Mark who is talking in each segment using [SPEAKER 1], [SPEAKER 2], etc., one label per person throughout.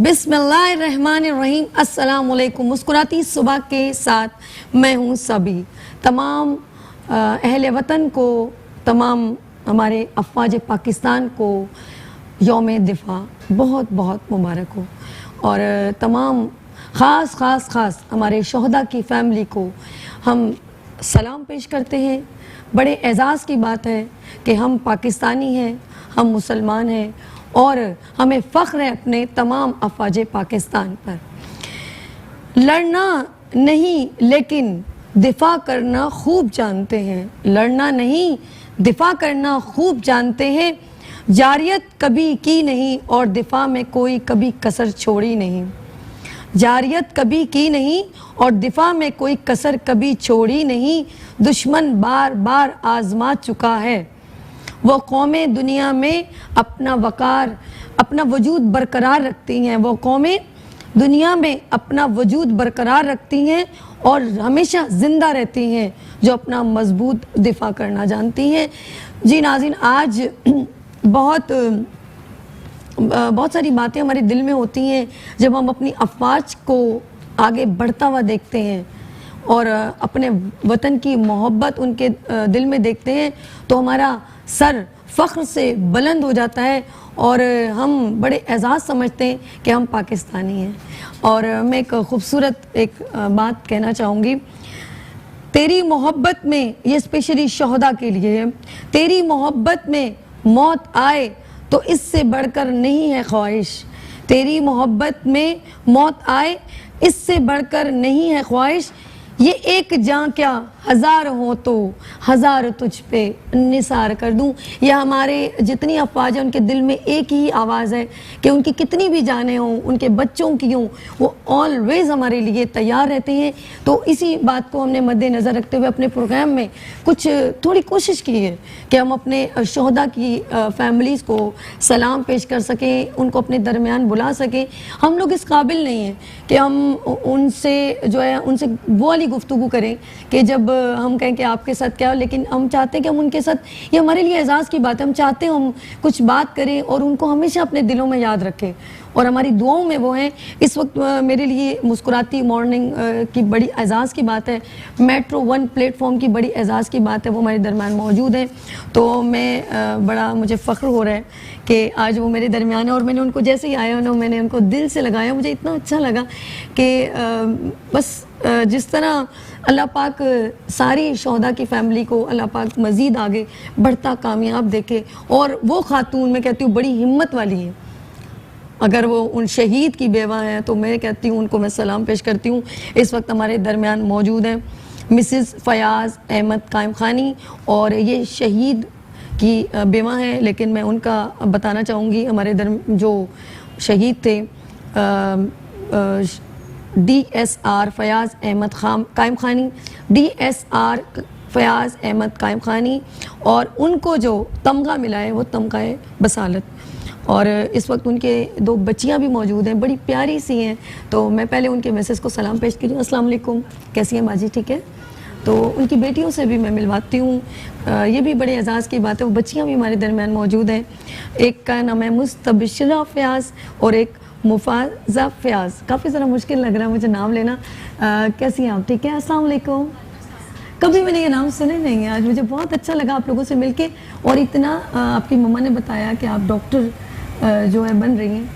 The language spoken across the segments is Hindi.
[SPEAKER 1] बिस्मिल्लाहिर्रहमानिर्रहीम। अस्सलाम वालेकुम। मुस्कुराती सुबह के साथ मैं हूँ सभी तमाम अहले वतन को, तमाम हमारे अफ़वाज पाकिस्तान को यौम दिफ़ा बहुत बहुत मुबारक हो। और तमाम ख़ास हमारे शहदा की फ़ैमिली को हम सलाम पेश करते हैं। बड़े एज़ाज़ की बात है कि हम पाकिस्तानी हैं, हम मुसलमान हैं और हमें फ़ख्र है अपने तमाम अफ़वाज पाकिस्तान पर। लड़ना नहीं लेकिन दिफ़ा करना खूब जानते हैं, लड़ना नहीं दिफ़ा करना खूब जानते हैं। जारियत कभी की नहीं और दिफ़ा में कोई कभी कसर छोड़ी नहीं। जारियत कभी की नहीं और दिफ़ा में कोई कसर कभी छोड़ी नहीं। दुश्मन बार बार आज़मा चुका है, वो कौमें दुनिया में अपना वक़ार अपना वजूद बरकरार रखती हैं। वो कौमें दुनिया में अपना वजूद बरकरार रखती हैं और हमेशा ज़िंदा रहती हैं जो अपना मजबूत दिफ़ा करना जानती हैं। जी नाज़रीन, आज बहुत सारी बातें हमारे दिल में होती हैं जब हम अपनी अफ़वाज को आगे बढ़ता हुआ देखते हैं और अपने वतन की मोहब्बत उनके दिल में देखते हैं तो हमारा सर फ़ख्र से बुलंद हो जाता है और हम बड़े एज़ाज़ समझते हैं कि हम पाकिस्तानी हैं। और मैं एक ख़ूबसूरत बात कहना चाहूँगी, तेरी मोहब्बत में, ये स्पेशली शहदा के लिए है, तेरी मोहब्बत में मौत आए तो इससे बढ़कर नहीं है ख्वाहिश। तेरी मोहब्बत में मौत आए इससे बढ़कर नहीं है ख्वाहिश। ये एक जान क्या हज़ार हो तो हज़ार तुझ पे निसार कर दूं। यह हमारे जितनी अफ़वाज हैं उनके दिल में एक ही आवाज़ है कि उनकी कितनी भी जानें हों, उनके बच्चों की हों, वो ऑलवेज़ हमारे लिए तैयार रहते हैं। तो इसी बात को हमने मद्देनज़र रखते हुए अपने प्रोग्राम में कुछ थोड़ी कोशिश की है कि हम अपने शहदा की फ़ैमिलीज़ को सलाम पेश कर सकें, उनको अपने दरमियान बुला सकें। हम लोग इस काबिल नहीं हैं कि हम उनसे जो है उनसे वो वाली गुफ्तगू करें कि जब हम कहें कि आपके साथ क्या हो, लेकिन हम चाहते हैं कि हम उनके साथ, ये हमारे लिए एज़ाज़ की बात है, हम चाहते हैं हम कुछ बात करें और उनको हमेशा अपने दिलों में याद रखें और हमारी दुआओं में वो हैं। इस वक्त मेरे लिए मुस्कुराती मॉर्निंग की बड़ी एज़ाज़ की बात है, मेट्रो 1 प्लेटफॉर्म की बड़ी एज़ाज़ की बात है, वो हमारे दरमियान मौजूद हैं। तो मैं बड़ा मुझे फ़ख्र हो रहा है कि आज वो मेरे दरमियान है और मैंने उनको जैसे ही आया ना, मैंने उनको दिल से लगाया। मुझे इतना अच्छा लगा कि बस जिस तरह अल्लाह पाक सारी शहदा की फ़ैमिली को अल्लाह पाक मज़ीद आगे बढ़ता कामयाब देखे। और वो खातून, मैं कहती हूँ, बड़ी हिम्मत वाली है। अगर वो उन शहीद की बेवा हैं तो मैं कहती हूँ उनको मैं सलाम पेश करती हूँ। इस वक्त हमारे दरमियान मौजूद हैं मिसेस फ़याज़ अहमद कायम खानी और ये शहीद की बेवा हैं, लेकिन मैं उनका बताना चाहूँगी। हमारे जो शहीद थे DSR फ़याज़ अहमद कायम खानी, DSR फ़याज़ अहमद कायम खानी, और उनको जो तमगा मिला है वो तमगा बसालत। और इस वक्त उनके 2 बच्चियां भी मौजूद हैं, बड़ी प्यारी सी हैं। तो मैं पहले उनके मैसेज को सलाम पेश करूँ। अस्सलाम वालेकुम, कैसी हैं बाजी? ठीक है। तो उनकी बेटियों से भी मैं मिलवाती हूँ, ये भी बड़े एज़ाज़ की बात है। वो बच्चियाँ भी हमारे दरमियान मौजूद हैं। एक का नाम है मुस्तबशिरा फ़याज़ और एक मुफाज़ा फ़याज़। काफ़ी ज़रा मुश्किल लग रहा है मुझे नाम लेना। कैसी हैं आप? ठीक है। अस्सलाम वालेकुम। कभी मैंने ये नाम सुने नहीं है, आज मुझे बहुत अच्छा लगा आप लोगों से मिलके। और इतना आपकी मम्मा ने बताया कि आप डॉक्टर जो है बन रही हैं।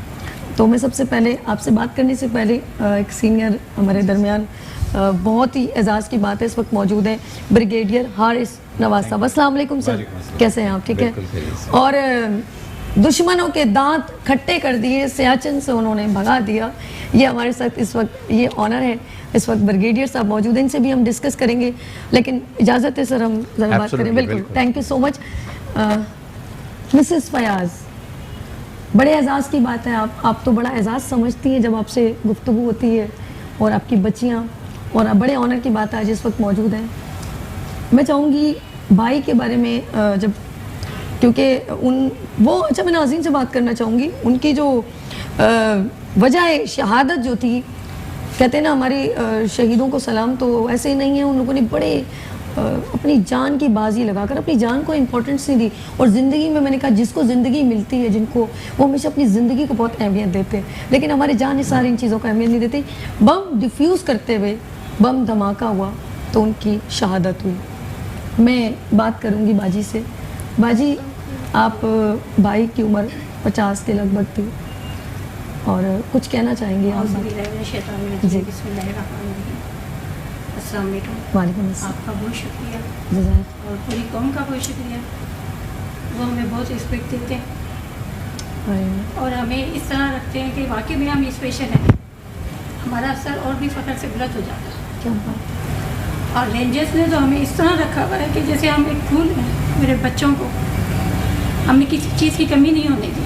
[SPEAKER 1] तो मैं सबसे पहले आपसे बात करने से पहले एक सीनियर हमारे दरमियान बहुत ही एज़ाज़ की बात है, इस वक्त मौजूद हैं ब्रिगेडियर हारिस नवाज़ साहब। अस्सलाम वालेकुम सर, कैसे हैं आप? ठीक है। और दुश्मनों के दांत खट्टे कर दिए, सियाचिन से उन्होंने भगा दिया। ये हमारे साथ इस वक्त ये ऑनर है, इस वक्त ब्रिगेडियर साहब मौजूद हैं, इनसे भी हम डिस्कस करेंगे। लेकिन इजाज़त है सर, हम ज़रा बात करें। बिल्कुल, thank you so much. Mrs Fayaz, बड़े एज़ाज़ की बात है, आप तो बड़ा एज़ाज़ समझती हैं जब आपसे गुफ्तगू होती है, और आपकी बच्चियाँ, और बड़े ऑनर की बात आज इस वक्त मौजूद हैं। मैं चाहूँगी भाई के बारे में जब, क्योंकि अच्छा, मैं नाज़रीन से बात करना चाहूँगी। उनकी जो वजह शहादत जो थी, कहते हैं ना हमारे शहीदों को सलाम, तो ऐसे ही नहीं है, उन लोगों ने बड़े अपनी जान की बाजी लगाकर अपनी जान को इम्पोर्टेंस नहीं दी। और ज़िंदगी में मैंने कहा जिसको ज़िंदगी मिलती है, जिनको, वो हमेशा अपनी ज़िंदगी को बहुत अहमियत देते हैं, लेकिन हमारे जान सारी इन चीज़ों को अहमियत नहीं देती। बम डिफ्यूज़ करते हुए बम धमाका हुआ तो उनकी शहादत हुई। मैं बात करूँगी बाजी से। बाजी, आप भाई की उम्र 50 के लगभग थी और कुछ कहना चाहेंगे आप? जी, वालेकुम अस्सलाम।
[SPEAKER 2] आपका बहुत शुक्रिया
[SPEAKER 1] जज़ाक।
[SPEAKER 2] और पूरी कौम का बहुत शुक्रिया। वो हमें बहुत रिस्पेक्ट देते हैं और हमें इस तरह रखते हैं कि वाकई में हम स्पेशल हैं। हमारा सर और भी फ़ख्र से बुलंद हो जाता है।
[SPEAKER 1] क्या बात।
[SPEAKER 2] और रेंजर्स ने तो हमें इस तरह रखा हुआ है कि जैसे हम एक फूल हैं। मेरे बच्चों को हमने किसी चीज़ की कमी नहीं होने दी।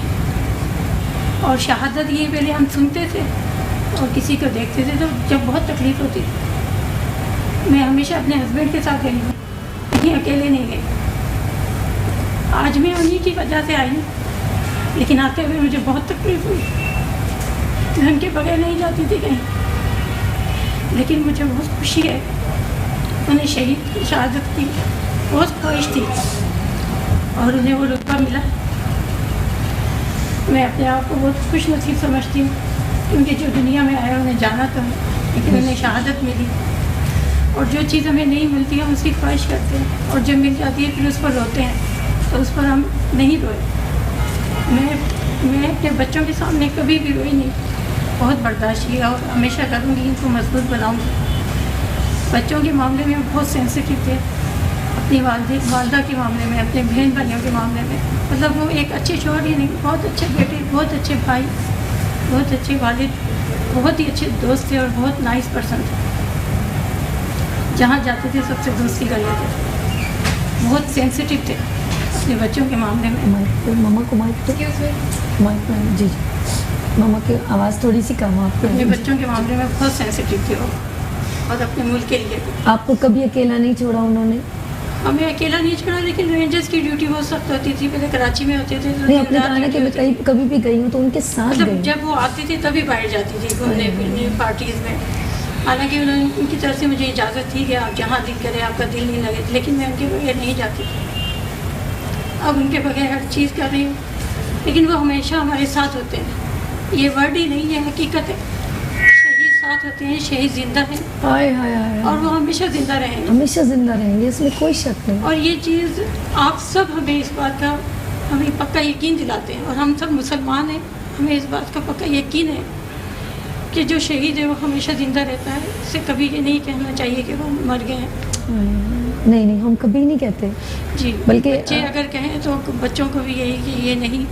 [SPEAKER 2] और शहादत ये पहले हम सुनते थे और किसी को देखते थे तो जब बहुत तकलीफ़ होती थी। मैं हमेशा अपने हस्बैंड के साथ गई हूँ, कहीं अकेले नहीं गई। आज मैं उन्हीं की वजह से आई हूँ, लेकिन आते हुए मुझे बहुत तकलीफ़ हुई। मैं उनके बगैर नहीं जाती थी कहीं, लेकिन मुझे बहुत खुशी है। उन्हें शहीद की शहादत की बहुत ख्वाहिश थी और उन्हें वो रुतबा मिला। मैं अपने आप को बहुत खुश नसीब समझती हूँ, क्योंकि जो दुनिया में आया उन्हें जाना तो है, लेकिन उन्हें शहादत मिली। और जो चीज़ हमें नहीं मिलती है उसकी ख्वाहिश करते हैं, और जब मिल जाती है फिर उस पर रोते हैं, तो उस पर हम नहीं रोए। मैं अपने बच्चों के सामने कभी भी रोई नहीं। बहुत बर्दाश्त किया और हमेशा करूँगी, इनको मजबूत बनाऊँगी। बच्चों के मामले में बहुत सेंसिटिव थे, अपनी वालदा के मामले में, अपने बहन भाइयों के मामले में। मतलब वो एक अच्छे शौहर ही नहीं, बहुत अच्छे बेटे, बहुत अच्छे भाई, बहुत अच्छे वालिद, बहुत ही अच्छे दोस्त थे और बहुत नाइस पर्सन थे। जहाँ जाते थे सबसे दोस्ती कर लेते थे। बहुत सेंसिटिव थे अपने बच्चों के मामले में।
[SPEAKER 1] मामा को माइक में जी, मामा की आवाज़ थोड़ी सी कम है।
[SPEAKER 2] अपने बच्चों के मामले में बहुत सेंसिटिव थे वो, और अपने मुल्क के लिए।
[SPEAKER 1] आपको कभी अकेला नहीं छोड़ा उन्होंने?
[SPEAKER 2] हमें अकेला नहीं छोड़ा, लेकिन रेंजर्स की ड्यूटी बहुत सख्त होती थी। पहले कराची में होते थे,
[SPEAKER 1] नहीं, अपने कहा ना कि मैं कहीं कभी भी गई हूँ तो उनके साथ
[SPEAKER 2] मतलब
[SPEAKER 1] गई।
[SPEAKER 2] जब वो आते थे तभी बाहर जाती थी घूमने फिरने, पार्टीज़ में। हालांकि उनकी तरफ से मुझे इजाज़त थी कि आप जहाँ दिल करे, आपका दिल नहीं लगे, लेकिन मैं उनके बगैर नहीं जाती थी। अब उनके बगैर हर चीज़ कर रही हूँ, लेकिन वो हमेशा हमारे साथ होते हैं। ये वर्ड ही नहीं है, हकीकत है। शहीद साथ होते हैं, शहीद जिंदा हैं।
[SPEAKER 1] हाय हाय हाय।
[SPEAKER 2] और वो हमेशा ज़िंदा रहेंगे,
[SPEAKER 1] हमेशा जिंदा रहेंगे, इसमें कोई शक नहीं।
[SPEAKER 2] और ये चीज़ आप सब हमें इस बात का हमें पक्का यकीन दिलाते हैं, और हम सब मुसलमान हैं, हमें इस बात का पक्का यकीन है कि जो शहीद है वो हमेशा ज़िंदा रहता है। इससे कभी ये नहीं कहना चाहिए कि वो मर गए हैं।
[SPEAKER 1] नहीं नहीं, हम कभी नहीं कहते
[SPEAKER 2] जी,
[SPEAKER 1] बल्कि
[SPEAKER 2] बच्चे अगर कहें तो बच्चों को भी यही कि ये नहीं,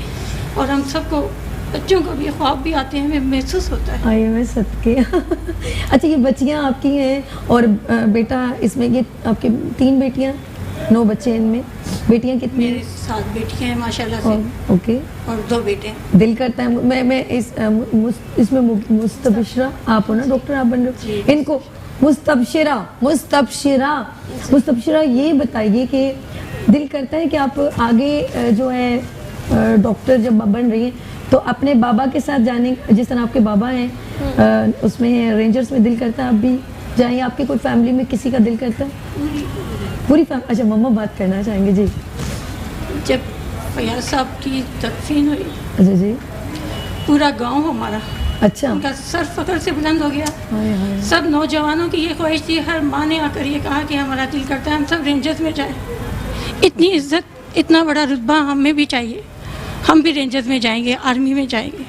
[SPEAKER 2] और हम सबको, बच्चों को भी ख्वाब भी आते हैं, हमें महसूस होता है।
[SPEAKER 1] आए मैं सदके। अच्छा, ये बच्चियाँ आपकी हैं और बेटा, इसमें ये आपकी 3 बेटियाँ, 9 बच्चे हैं इनमें। बेटियाँ कितनी?
[SPEAKER 2] मेरे 7 बेटियाँ हैं माशाल्लाह से।
[SPEAKER 1] ओके।
[SPEAKER 2] और 2 बेटे हैं।
[SPEAKER 1] दिल करता है मैं इसमें मुस्तबशिरा आप हो ना, डॉक्टर आप बन रहे हो, इनको मुस्तबशिरा ये बताइए कि दिल करता है कि आप आगे जो है डॉक्टर जब बन रही हैं तो अपने बाबा के साथ जाने, जिस तरह आपके बाबा हैं उसमें रेंजर्स में, दिल करता है आप भी जाइए? आपके कोई फैमिली में किसी का दिल करता है? पूरी फैमिली? अच्छा, मम्मा बात करना चाहेंगे जी।
[SPEAKER 2] जब फयाज साहब की तदफीन हुई,
[SPEAKER 1] अच्छा जी,
[SPEAKER 2] पूरा गांव हमारा,
[SPEAKER 1] अच्छा,
[SPEAKER 2] उनका सर फख्र से बुलंद हो गया।
[SPEAKER 1] हाय हाय।
[SPEAKER 2] सब नौजवानों की ये ख्वाहिश थी, हर माँ ने आकर ये कहा कि हमारा दिल करता है हम सब रेंजर्स में जाएं। इतनी इज्जत, इतना बड़ा रुतबा हमें भी चाहिए, हम भी रेंजर्स में जाएंगे, आर्मी में जाएंगे।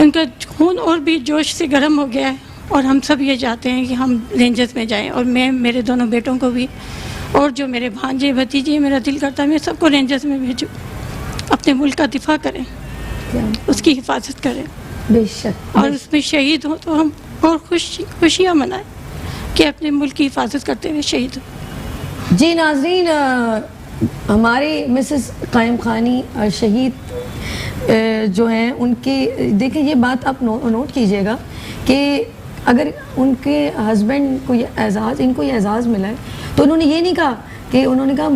[SPEAKER 2] उनका खून और भी जोश से गर्म हो गया है, और हम सब ये चाहते हैं कि हम रेंजर्स में जाएं। और मैं मेरे दोनों बेटों को भी, और जो मेरे भांजे भतीजे, मेरा दिल करता है मैं सबको रेंजर्स में भेजूँ, अपने मुल्क का दिफा करें, उसकी हिफाजत करें,
[SPEAKER 1] बेशक।
[SPEAKER 2] और उसमें शहीद हो तो हम और खुशियाँ मनाएं कि अपने मुल्क की हिफाजत करते हुए शहीद हो।
[SPEAKER 1] जी नाजरीन, हमारे मिसेस कायम खानी शहीद जो हैं उनके, देखिए ये बात आप नोट कीजिएगा कि अगर उनके हस्बैंड को ये एजाज़, इनको ये एजाज़ मिला है, तो उन्होंने ये नहीं कहा कि, उन्होंने कहा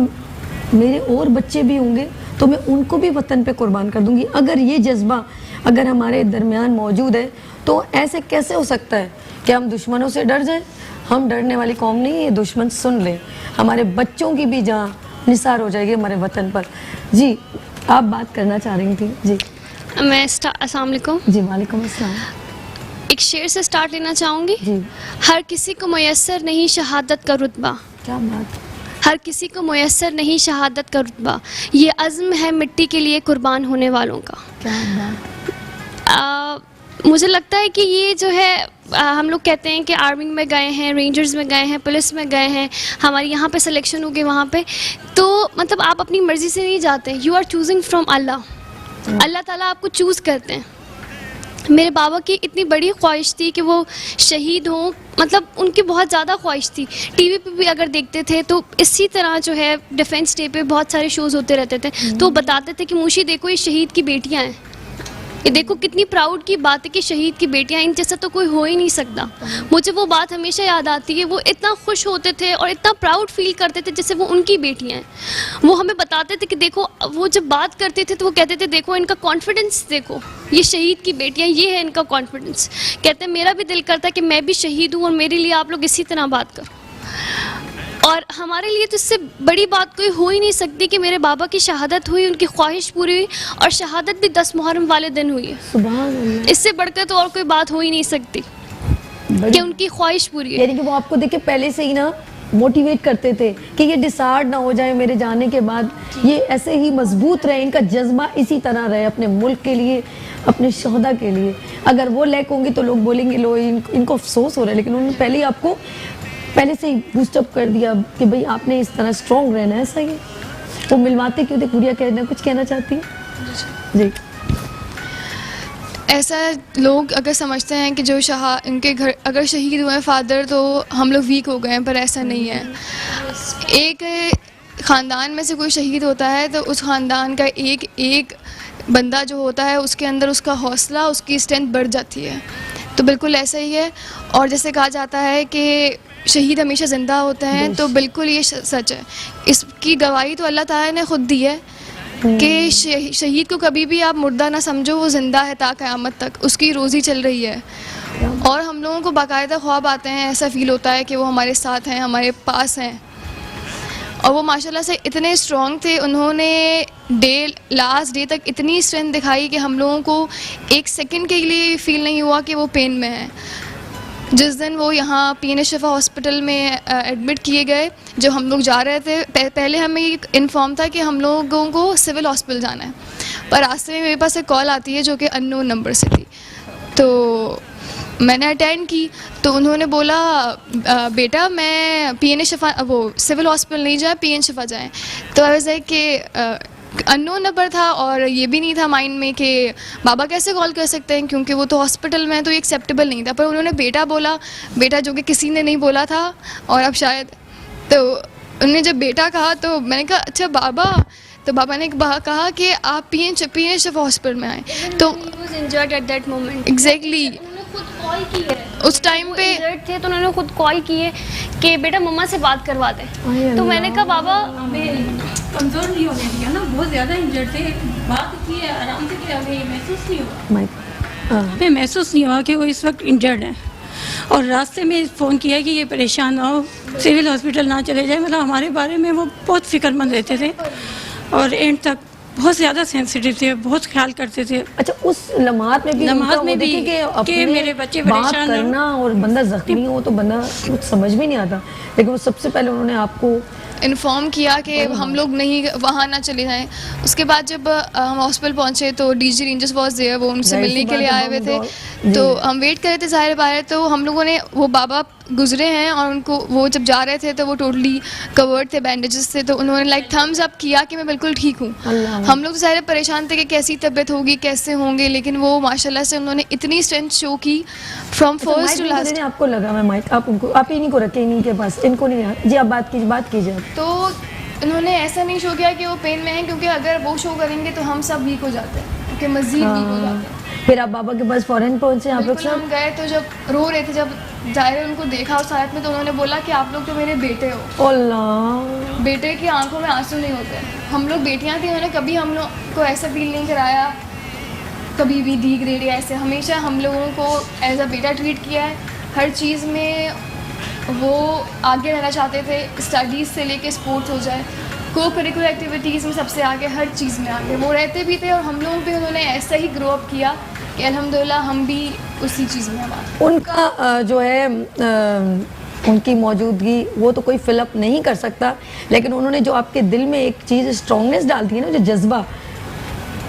[SPEAKER 1] मेरे और बच्चे भी होंगे तो मैं उनको भी वतन पे कुर्बान कर दूंगी। अगर ये जज्बा अगर हमारे दरमियान मौजूद है तो ऐसे कैसे हो सकता है कि हम दुश्मनों से डर जाएं? हम डरने वाली कौम नहीं, ये दुश्मन सुन ले, हमारे बच्चों की भी जान निसार हो जाएगी हमारे वतन पर। जी आप बात करना चाह रही थी। जी
[SPEAKER 3] अस्सलाम वालेकुम।
[SPEAKER 1] जी वालेकुम अस्सलाम।
[SPEAKER 3] एक शेर से स्टार्ट लेना चाहूँगी।
[SPEAKER 1] जी
[SPEAKER 3] हर किसी को मुयस्सर नहीं शहादत का रुतबा,
[SPEAKER 1] क्या बात।
[SPEAKER 3] हर किसी को मुयस्सर नहीं शहादत का रुतबा, ये अज़्म है मिट्टी के लिए कुर्बान होने वालों का।
[SPEAKER 1] क्या बात।
[SPEAKER 3] मुझे लगता है कि ये जो है हम लोग कहते हैं कि आर्मी में गए हैं, रेंजर्स में गए हैं, पुलिस में गए हैं, हमारे यहाँ पे सिलेक्शन हो गई वहाँ पे, तो मतलब आप अपनी मर्ज़ी से नहीं जाते, यू आर चूजिंग फ्रॉम अल्लाह। अल्लाह ताला आपको चूज़ करते हैं। मेरे बाबा की इतनी बड़ी ख्वाहिश थी कि वो शहीद हों, मतलब उनकी बहुत ज़्यादा ख्वाहिश थी। टीवी पे भी अगर देखते थे तो इसी तरह जो है डिफेंस डे पे बहुत सारे शोज़ होते रहते थे, तो बताते थे कि मूशी देखो ये शहीद की बेटियां हैं, ये देखो कितनी प्राउड की बात है कि शहीद की बेटियां, इन जैसा तो कोई हो ही नहीं सकता। मुझे वो बात हमेशा याद आती है, वो इतना खुश होते थे और इतना प्राउड फील करते थे जैसे वो उनकी बेटियां हैं। वो हमें बताते थे कि देखो, वो जब बात करते थे तो वो कहते थे देखो इनका कॉन्फिडेंस, देखो ये शहीद की बेटियां, ये है इनका कॉन्फिडेंस। कहते हैं मेरा भी दिल करता है कि मैं भी शहीद हूँ और मेरे लिए आप लोग इसी तरह बात करो। और हमारे लिए तो इससे बड़ी बात कोई हो ही नहीं सकती कि मेरे बाबा की शहादत हुई, उनकी ख्वाहिश पूरी हुई, और शहादत भी 10 मुहर्रम वाले दिन हुई है।
[SPEAKER 1] सुभान अल्लाह।
[SPEAKER 3] इससे बढ़कर तो और कोई बात हो ही नहीं सकती कि उनकी ख्वाहिश पूरी है।
[SPEAKER 1] यानी कि वो आपको देख के पहले से ही ना मोटिवेट करते थे कि ये डिसार्ड ना हो जाए मेरे जाने के बाद, ये ऐसे ही मजबूत रहे, इनका जज्बा इसी तरह रहे अपने मुल्क के लिए, अपने शोहदा के लिए। अगर वो लैक होंगी तो लोग बोलेंगे लो इनको अफसोस हो रहा है, लेकिन उन्होंने पहले ही आपको पहले से ही बूस्टअप कर दिया कि भाई आपने इस तरह स्ट्रॉन्ग रहना है। सही है। वो मिलवाते क्यों थे? गुड़िया कहना कुछ कहना चाहती है? जी।
[SPEAKER 4] ऐसा लोग अगर समझते हैं कि जो इनके घर अगर शहीद हुए फादर तो हम लोग वीक हो गए हैं, पर ऐसा नहीं है। एक ख़ानदान में से कोई शहीद होता है तो उस ख़ानदान का एक एक बंदा जो होता है उसके अंदर उसका हौसला, उसकी स्ट्रेंथ बढ़ जाती है। तो बिल्कुल ऐसा ही है। और जैसे कहा जाता है कि शहीद हमेशा ज़िंदा होते हैं, तो बिल्कुल ये सच है। इसकी गवाही तो अल्लाह ताला ने ख़ुद दी है कि शहीद को कभी भी आप मुर्दा ना समझो, वो ज़िंदा है ता क़यामत तक, उसकी रोज़ी चल रही है। और हम लोगों को बाकायदा ख्वाब आते हैं, ऐसा फ़ील होता है कि वो हमारे साथ हैं, हमारे पास हैं। और वो माशाल्लाह से इतने स्ट्रॉन्ग थे, उन्होंने लास्ट डे तक इतनी स्ट्रेंथ दिखाई कि हम लोगों को एक सेकंड के लिए फ़ील नहीं हुआ कि वो पेन में है। जिस दिन वो यहाँ PN शिफा हॉस्पिटल में एडमिट किए गए, जब हम लोग जा रहे थे, पहले हमें इन्फॉर्म था कि हम लोगों को सिविल हॉस्पिटल जाना है, पर रास्ते में मेरे पास एक कॉल आती है जो कि अननोन नंबर से थी। तो मैंने अटेंड की, तो उन्होंने बोला बेटा मैं PN शिफा वो सिविल हॉस्पिटल नहीं जाए, PN शिफा जाएँ। तो आई वाज लाइक कि अननोन नंबर था और ये भी नहीं था माइंड में कि बाबा कैसे कॉल कर सकते हैं, क्योंकि वो तो हॉस्पिटल में है, तो ये एक्सेप्टेबल नहीं था। पर उन्होंने बेटा बोला, बेटा जो कि किसी ने नहीं बोला था, और अब शायद तो उन्होंने जब बेटा कहा तो मैंने कहा अच्छा बाबा, तो बाबा ने कहा कि आप PN शिफा हॉस्पिटल में आए। तो
[SPEAKER 3] injured at that moment.
[SPEAKER 4] Exactly
[SPEAKER 3] खुद कॉल की है
[SPEAKER 4] उस टाइम पे
[SPEAKER 3] थे, तो उन्होंने खुद कॉल की है कि बेटा मम्मा से बात करवा दे। तो मैंने कहा बाबा
[SPEAKER 2] कमज़ोर नहीं होने दिया ना, बहुत ज़्यादा इंजर्ड थे, बात की है आराम से कि हमें महसूस नहीं हुआ, हमें महसूस नहीं हुआ कि वो इस वक्त इंजर्ड हैं। और रास्ते में फ़ोन किया कि ये परेशान ना हो, सिविल हॉस्पिटल ना चले जाए, मतलब हमारे बारे में वो बहुत फ़िक्रमंद रहते थे और एंड तक बहुत ज़्यादा सेंसिटिव थे, बहुत ख्याल करते थे।
[SPEAKER 1] अच्छा उस लम्हात में भी
[SPEAKER 2] कि मेरे बच्चे परेशान
[SPEAKER 1] करना और बंदा जख्मी हो तो बंदा कुछ समझ में नहीं आता, लेकिन वो सबसे पहले उन्होंने आपको
[SPEAKER 4] इन्फॉर्म किया कि हम लोग नहीं वहाँ ना चले जाएं। उसके बाद जब हम हॉस्पिटल पहुँचे तो DG रेंजर्स वॉज देयर, वो उनसे मिलने के लिए आए हुए थे, तो हम वेट कर रहे थे ज़ाहिर बाहर। तो हम लोगों ने, वो बाबा गुजरे हैं और उनको वो जब जा रहे थे तो वो टोटली कवर्ड थे बैंडेजेस से, तो उन्होंने लाइक थम्स अप किया कि मैं बिल्कुल ठीक हूँ। हम लोग ज़ाहिर परेशान थे कि कैसी तबीयत होगी, कैसे होंगे, लेकिन वो माशाल्लाह से उन्होंने इतनी स्ट्रेंथ शो की फ्रॉम फर्स्ट टू लास्ट।
[SPEAKER 1] आपको लगा मैं माइक आप उनको आप इन्हीं को रखे, इन्हीं के पास, इनको नहीं। जी आप बात कीजिए।
[SPEAKER 4] तो उन्होंने ऐसा नहीं शो किया कि वो पेन में है, क्योंकि अगर वो शो करेंगे तो हम सब वीक हो जाते हैं, क्योंकि मज़ीद वीक हो जाते हैं।
[SPEAKER 1] फिर आप बाबा के पास फौरन पहुंचे आप लोग सब?
[SPEAKER 4] हम गए तो जब रो रहे थे, जब जाहिर उनको देखा उस हालत में, तो उन्होंने बोला कि आप लोग तो मेरे बेटे हो।
[SPEAKER 1] अल्लाह।
[SPEAKER 4] बेटे की आंखों में आंसू नहीं होते, हम लोग बेटियां थी, उन्होंने कभी हम लोग को ऐसा फील नहीं कराया कभी भी डी ग्रेड या ऐसे, हमेशा हम लोगों को एज अ बेटा ट्रीट किया है। हर चीज़ में वो आगे रहना चाहते थे, स्टडीज़ से लेके स्पोर्ट्स हो जाए, को करिकुलर एक्टिविटीज़ में सबसे आगे, हर चीज़ में आगे वो रहते भी थे। और हम लोगों पे उन्होंने ऐसा ही ग्रो अप किया कि अल्हम्दुलिल्लाह हम भी उसी चीज़ में हमारे।
[SPEAKER 1] उनका जो है उनकी मौजूदगी वो तो कोई फिलअप नहीं कर सकता, लेकिन उन्होंने जो आपके दिल में एक चीज़ स्ट्रॉन्गनेस डाल दी है ना, जो जज्बा,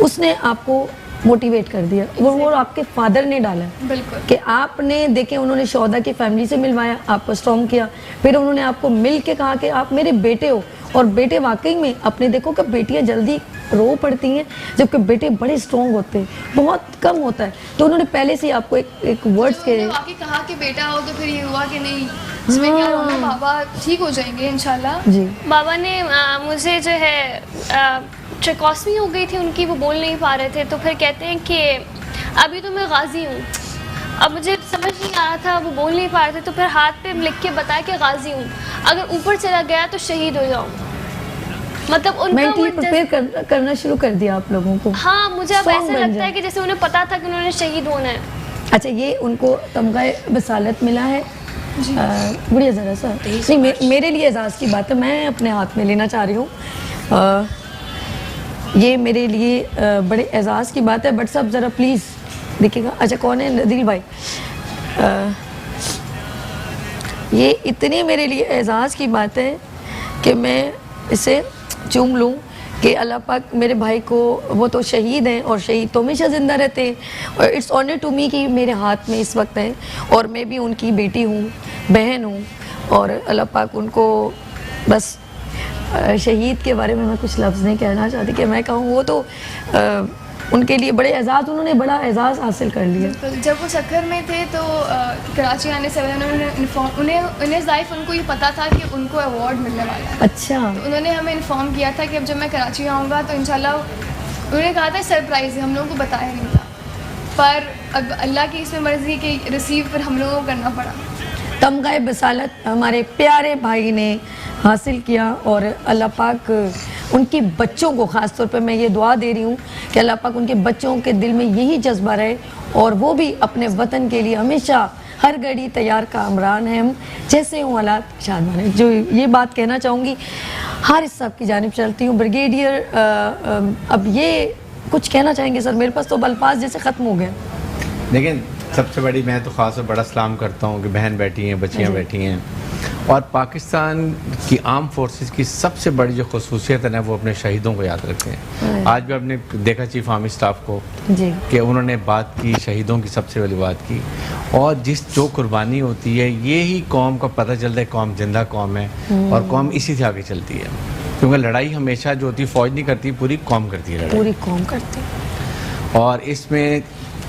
[SPEAKER 1] उसने आपको मोटिवेट कर दिया। वो आपके फादर ने डाला है
[SPEAKER 4] बिल्कुल
[SPEAKER 1] कि आपने देखे, उन्होंने शौदा की फैमिली से मिलवाया, आपको स्ट्रॉन्ग किया, फिर उन्होंने आपको मिल के कहा कि आप मेरे बेटे हो। और बेटे वाकई में अपने देखो कि बेटियां जल्दी रो पड़ती हैं, जबकि बेटे बड़े स्ट्रॉन्ग होते हैं, बहुत कम होता है। तो उन्होंने पहले से ही आपको एक वर्ड्स के
[SPEAKER 4] वाकई कहा कि बेटा हो, तो फिर ये हुआ कि नहीं इसमें क्या रोना, बाबा ठीक हो जाएंगे इंशाल्लाह।
[SPEAKER 1] जी
[SPEAKER 3] बाबा ने मुझे जो है ट्रकोस्मी हो गई थी उनकी, वो बोल नहीं पा रहे थे, तो फिर कहते हैं कि अभी तो मैं गाजी हूँ। अब मुझे समझ नहीं आ रहा था, वो बोल नहीं पा रहे थे, तो फिर हाथ पे लिख के बताया कि गाजी हूँ, अगर ऊपर चला गया तो शहीद हो जाऊँ। मतलब उनका
[SPEAKER 1] मेंटली प्रिपेयर करना शुरू कर दिया आप लोगों को।
[SPEAKER 3] हाँ, मुझे अब
[SPEAKER 1] Strong
[SPEAKER 3] ऐसा
[SPEAKER 1] बन
[SPEAKER 3] लगता
[SPEAKER 1] जाए।
[SPEAKER 3] है कि जैसे उन्हें पता था कि उन्होंने शहीद होना है।
[SPEAKER 1] अच्छा, ये उनको तमगाए बसालत मिला है। बढ़िया ज़रा सा नहीं, मेरे लिए एजाज़ की बात है, मैं अपने हाथ में लेना चाह रही हूँ। ये मेरे लिए बड़े एजाज़ की बात है। बट सब ज़रा प्लीज़ देखिएगा। अच्छा, कौन है? नदील भाई। ये इतनी मेरे लिए एजाज़ की बात है कि मैं इसे चूम लूँ कि अल्लाह पाक मेरे भाई को, वो तो शहीद हैं और शहीद तो हमेशा ज़िंदा रहते हैं, और इट्स ऑनर टू मी कि मेरे हाथ में इस वक्त हैं, और मैं भी उनकी बेटी हूँ, बहन हूँ, और अल्लाह पाक उनको बस शहीद के बारे में मैं कुछ लफ्ज़ नहीं कहना चाहती कि मैं कहूँ, वो तो उनके लिए बड़े एजाज़, उन्होंने बड़ा एजाज़ हासिल कर लिया।
[SPEAKER 4] बिल्कुल। जब वो सक्खर में थे तो कराची आने से पहले उन्हें ज़ाइफ उनको ये पता था कि उनको अवार्ड मिलने वाला है।
[SPEAKER 1] अच्छा,
[SPEAKER 4] तो उन्होंने हमें इन्फॉर्म किया था कि अब जब मैं कराची आऊँगा तो इंशाल्लाह, उन्होंने कहा था सरप्राइज़ है, हम लोगों को बताया नहीं था, पर अब अल्लाह की इसमें मर्ज़ी कि रिसीव फिर हम लोगों को करना पड़ा।
[SPEAKER 1] तमगाए बसालत हमारे प्यारे भाई ने हासिल किया, और अल्लाह पाक उनके बच्चों को, ख़ास तौर पे मैं ये दुआ दे रही हूँ कि अल्लाह पाक उनके बच्चों के दिल में यही जज्बा रहे, और वो भी अपने वतन के लिए हमेशा हर घड़ी तैयार कामरान हैं। हम जैसे हूँ हालात शादान है। जो ये बात कहना चाहूँगी, हारिस साहब की जानिब चलती हूँ। ब्रिगेडियर, अब ये कुछ कहना चाहेंगे सर? मेरे पास तो अल्फाज जैसे ख़त्म हो गए।
[SPEAKER 5] लेकिन सबसे बड़ी, मैं तो ख़ास और बड़ा सलाम करता हूँ कि बहन बैठी हैं, बच्चियाँ बैठी हैं, और पाकिस्तान की आर्म फोर्सेस की सबसे बड़ी जो खसूसियत है ना, वो अपने शहीदों को याद रखते हैं। आज भी आपने देखा चीफ आर्मी स्टाफ को
[SPEAKER 1] जी
[SPEAKER 5] कि उन्होंने बात की, शहीदों की सबसे बड़ी बात की, और जो कुर्बानी होती है, ये ही कौम का पता चलता है कौम जिंदा कौम है, और कौम इसी से आगे चलती है। क्योंकि लड़ाई हमेशा जो होती है फ़ौज नहीं करती, पूरी कौम करती है लड़ाई,
[SPEAKER 1] पूरी कौम करती है।
[SPEAKER 5] और इसमें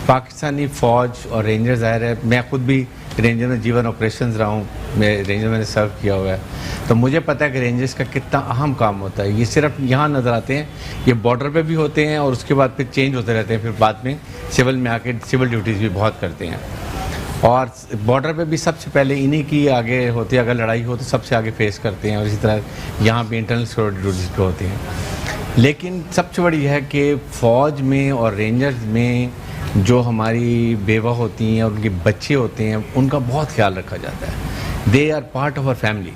[SPEAKER 5] पाकिस्तानी फ़ौज और रेंजर, ज़ाहिर है मैं ख़ुद भी रेंजर में जीवन ऑपरेशंस रहा हूँ, मैं रेंजर मैंने सर्व किया हुआ है, तो मुझे पता है कि रेंजर्स का कितना अहम काम होता है। ये सिर्फ यहाँ नज़र आते हैं, ये बॉर्डर पे भी होते हैं, और उसके बाद फिर चेंज होते रहते हैं, फिर बाद में सिविल में आके सिविल ड्यूटीज़ भी बहुत करते हैं, और बॉर्डर पे भी सबसे पहले इन्हीं की आगे होती है। अगर लड़ाई हो तो सबसे आगे फेस करते हैं, और इसी तरह यहाँ भी इंटरनल सिक्योरिटी ड्यूटीज़ पे होती हैं। लेकिन सबसे बड़ी है कि फ़ौज में और रेंजर्स में जो हमारी बेवा होती हैं और उनके बच्चे होते हैं, उनका बहुत ख्याल रखा जाता है। They are part of our family,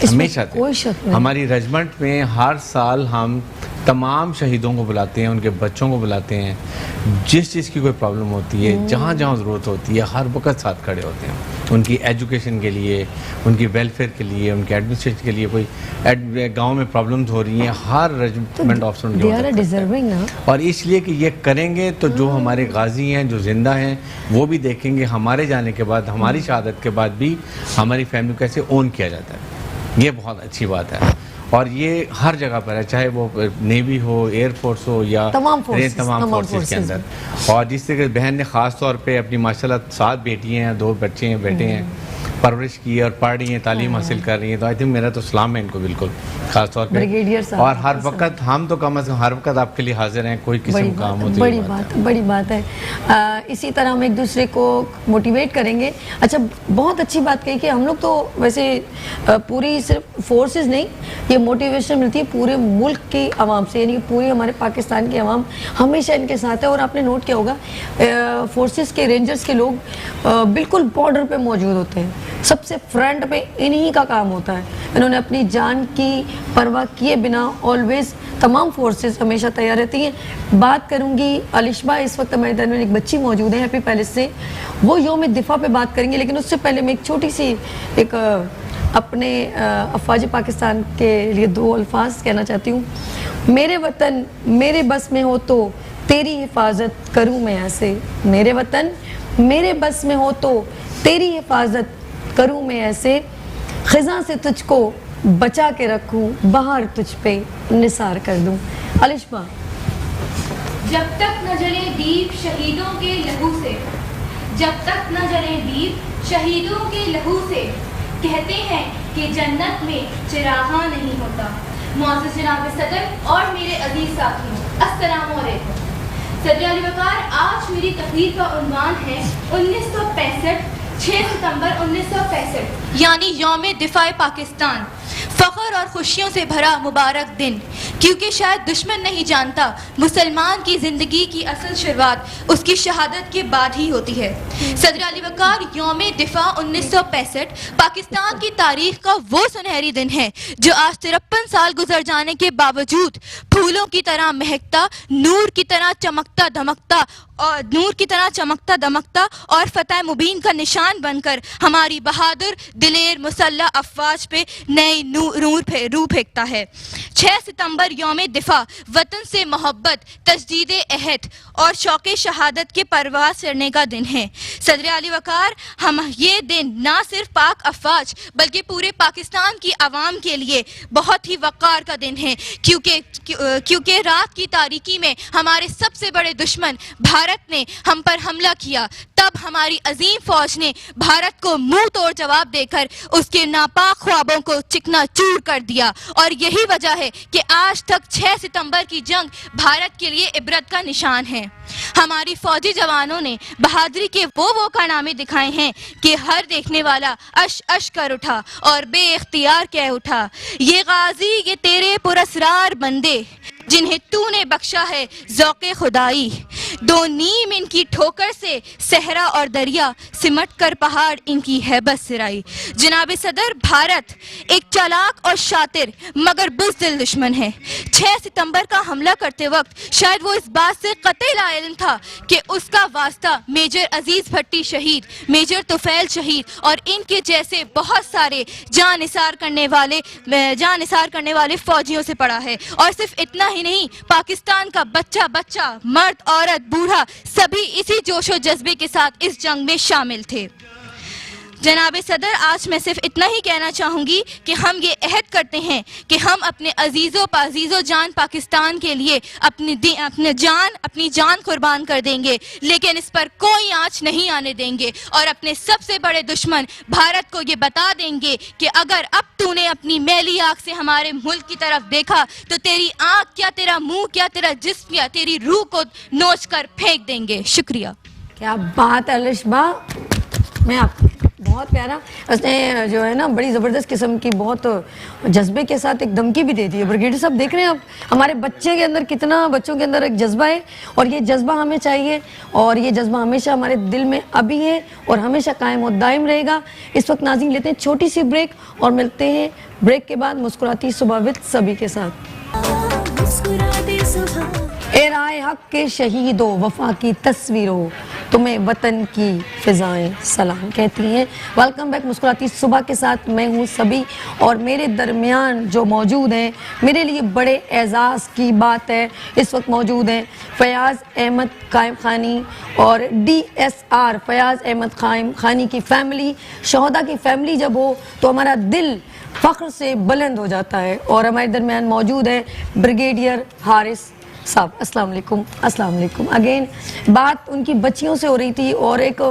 [SPEAKER 5] हमेशा से। हमारी रेजिमेंट में हर साल हम तमाम शहीदों को बुलाते हैं, उनके बच्चों को बुलाते हैं, जिस चीज़ की कोई प्रॉब्लम होती है, जहाँ जहाँ ज़रूरत होती है, हर वक्त साथ खड़े होते हैं, उनकी एजुकेशन के लिए, उनकी वेलफेयर के लिए, उनके एडमिनिस्ट्रेशन के लिए। कोई गांव में प्रॉब्लम्स हो रही हैं, हर रेजिमेंट ऑफिसर उनकी मदद करता है। और इसलिए कि ये करेंगे तो जो हमारे गाजी हैं, जो जिंदा हैं, वो भी देखेंगे हमारे जाने के बाद, हमारी शहादत के बाद भी हमारी फैमिली को कैसे ओन किया जाता है। ये बहुत अच्छी बात है, और ये हर जगह पर है, चाहे वो नेवी हो, एयरफोर्स हो, या तमाम फोर्सेस के अंदर। और जिस तरह बहन ने ख़ास तौर पे अपनी माशाल्लाह 7 बेटियां हैं, 2 बच्चे हैं, बेटे हैं, परवरिश की है और पढ़ रही हैं, तालीम हासिल कर रही हैं, तो आई थिंक मेरा तो सलाम है इनको बिल्कुल खास तौर पे।
[SPEAKER 1] ब्रिगेडियर साहब,
[SPEAKER 5] और हर वक्त हम तो कम से कम हर वक्त आपके लिए हाजिर हैं, कोई किस्म का काम होती है।
[SPEAKER 1] बड़ी बात है। इसी तरह हम एक दूसरे को मोटिवेट करेंगे। अच्छा, बहुत अच्छी बात कही कि हम लोग तो वैसे पूरी सिर्फ फोर्सेस नहीं, ये मोटिवेशन मिलती है पूरे मुल्क की आवाम से, यानी कि पूरी हमारे पाकिस्तान की आवाम हमेशा इनके साथ है। और आपने नोट किया होगा फोर्सेस के, रेंजर्स के लोग बिल्कुल बॉर्डर पे मौजूद होते हैं, सबसे फ्रंट पे इन्हीं का काम होता है। इन्होंने अपनी जान की परवाह किए बिना ऑलवेज तमाम फोर्सेस हमेशा तैयार रहती हैं। बात करूंगी अलिशबा, इस वक्त हमारे दरमियान एक बच्ची मौजूद है हैप्पी पैलेस से, वो यौम दिफा पे बात करेंगे। लेकिन उससे पहले मैं एक छोटी सी एक अपने अफवाज पाकिस्तान के लिए दो अल्फाज कहना चाहती हूँ। मेरे वतन मेरे बस में हो तो तेरी हिफाजत करूँ मैं ऐसे, मेरे वतन मेरे बस में हो तो तेरी हिफाजत करूँ मैं ऐसे, खिज़ां से तुझको बचा के रखूँ, बाहर तुझ पे निसार कर दूँ। अलिशबा,
[SPEAKER 6] जब तक न जले दीप शहीदों के लहू से, जब तक न जले दीप शहीदों के लहू से, कहते हैं कि जन्नत में चिरागा नहीं होता। मौजूद जनाब सदर और मेरे अजीज साथियों, अस्सलाम वालेकुम। सदर अली वकार, आज मेरी तकरीर का उन्वान है 1965, 6 सितंबर 1965, यानी यौम दिफा पाकिस्तान। फ़ख्र और खुशियों से भरा मुबारक दिन, क्योंकि शायद दुश्मन नहीं जानता मुसलमान की ज़िंदगी की असल शुरुआत उसकी शहादत के बाद ही होती है। सदर अली वकार, यौम दिफा 1965 पाकिस्तान की तारीख का वो सुनहरी दिन है जो आज 53 साल गुजर जाने के बावजूद फूलों की तरह महकता, नूर की तरह चमकता दमकता और फतह मुबीन का निशान बनकर हमारी बहादुर दिलेर मुसल्लह अफवाज पे नई रूह फेंकता है। 6 सितंबर यौम दिफा वतन से मोहब्बत, तजदीद अहद और शौक़ शहादत के परवाज़ करने का दिन है। सदर अली वकार, हम ये दिन ना सिर्फ पाक अफवाज बल्कि पूरे पाकिस्तान की आवाम के लिए बहुत ही वक़ार का दिन है, क्योंकि रात की तारीकी में हमारे सबसे बड़े दुश्मन भारत ने हम पर हमला किया। तब हमारी अजीम फौज ने भारत को मुंह तोड़ जवाब देकर उसके नापाक ख्वाबों को चिकनाचूर कर दिया। और यही वजह है कि आज तक 6 सितंबर की जंग भारत के लिए इबरत का निशान है। हमारी फौजी जवानों ने बहादुरी के वो कारनामे दिखाए हैं कि हर देखने वाला अश अश कर उठा और बेइख्तियार कह उठा, ये गाजी ये तेरे पुरस्रार बंदे जिन्हें तूने बख्शा है ज़ौक़े खुदाई। दो नीम इनकी ठोकर से सहरा और दरिया, सिमट कर पहाड़ इनकी हैबत सिराई। जनाब सदर, भारत एक चालाक और शातिर मगर बुज़दिल दुश्मन है। 6 सितंबर का हमला करते वक्त शायद वो इस बात से कतई लाइल्म था कि उसका वास्ता मेजर अजीज भट्टी शहीद, मेजर तुफैल शहीद और इनके जैसे बहुत सारे जान निसार करने वाले फौजियों से पड़ा है। और सिर्फ इतना ही नहीं, पाकिस्तान का बच्चा, मर्द, औरत, बूढ़ा सभी इसी जोशो जज्बे के साथ इस जंग में शामिल थे। जनाब सदर, आज मैं सिर्फ इतना ही कहना चाहूँगी कि हम ये अहद करते हैं कि हम अपने अजीज़ो जान पाकिस्तान के लिए अपनी जान कुर्बान कर देंगे, लेकिन इस पर कोई आँच नहीं आने देंगे। और अपने सबसे बड़े दुश्मन भारत को ये बता देंगे कि अगर अब तूने अपनी मैली आँख से हमारे मुल्क की तरफ देखा तो तेरी आँख क्या, तेरा मुँह क्या, तेरा जिस्म क्या, तेरी रूह को नोच कर फेंक देंगे। शुक्रिया।
[SPEAKER 1] क्या बात है अलिशबा, मैं आपको बहुत प्यारा, उसने जो है ना बड़ी ज़बरदस्त किस्म की बहुत जज्बे के साथ एक धमकी भी दे दी है। ब्रिगेडियर साहब देख रहे हैं आप हमारे बच्चों के अंदर एक जज्बा है, और ये जज्बा हमें चाहिए, और ये जज्बा हमेशा हमारे दिल में अभी है और हमेशा कायम और दायम रहेगा। इस वक्त नाज़रीन लेते हैं छोटी सी ब्रेक और मिलते हैं ब्रेक के बाद मुस्कुराती सुबह विद सभी के साथ। ए राय हक के शहीदों, वफा की तस्वीरों, तुम्हें वतन की फिजाएं सलाम कहती हैं। वेलकम बैक मुस्कुराती सुबह के साथ मैं हूँ सभी, और मेरे दरमियान जो मौजूद हैं, मेरे लिए बड़े एजाज़ की बात है, इस वक्त मौजूद हैं फयाज़ अहमद कायम खानी और DSR फयाज़ अहमद कायम खानी की फैमिली। शहदा की फैमिली जब हो तो हमारा दिल फ़ख्र से बुलंद हो जाता है। और हमारे दरमियान मौजूद है ब्रिगेडियर हारिस साहब अस्सलाम वालेकुम अगेन बात उनकी बच्चियों से हो रही थी और एक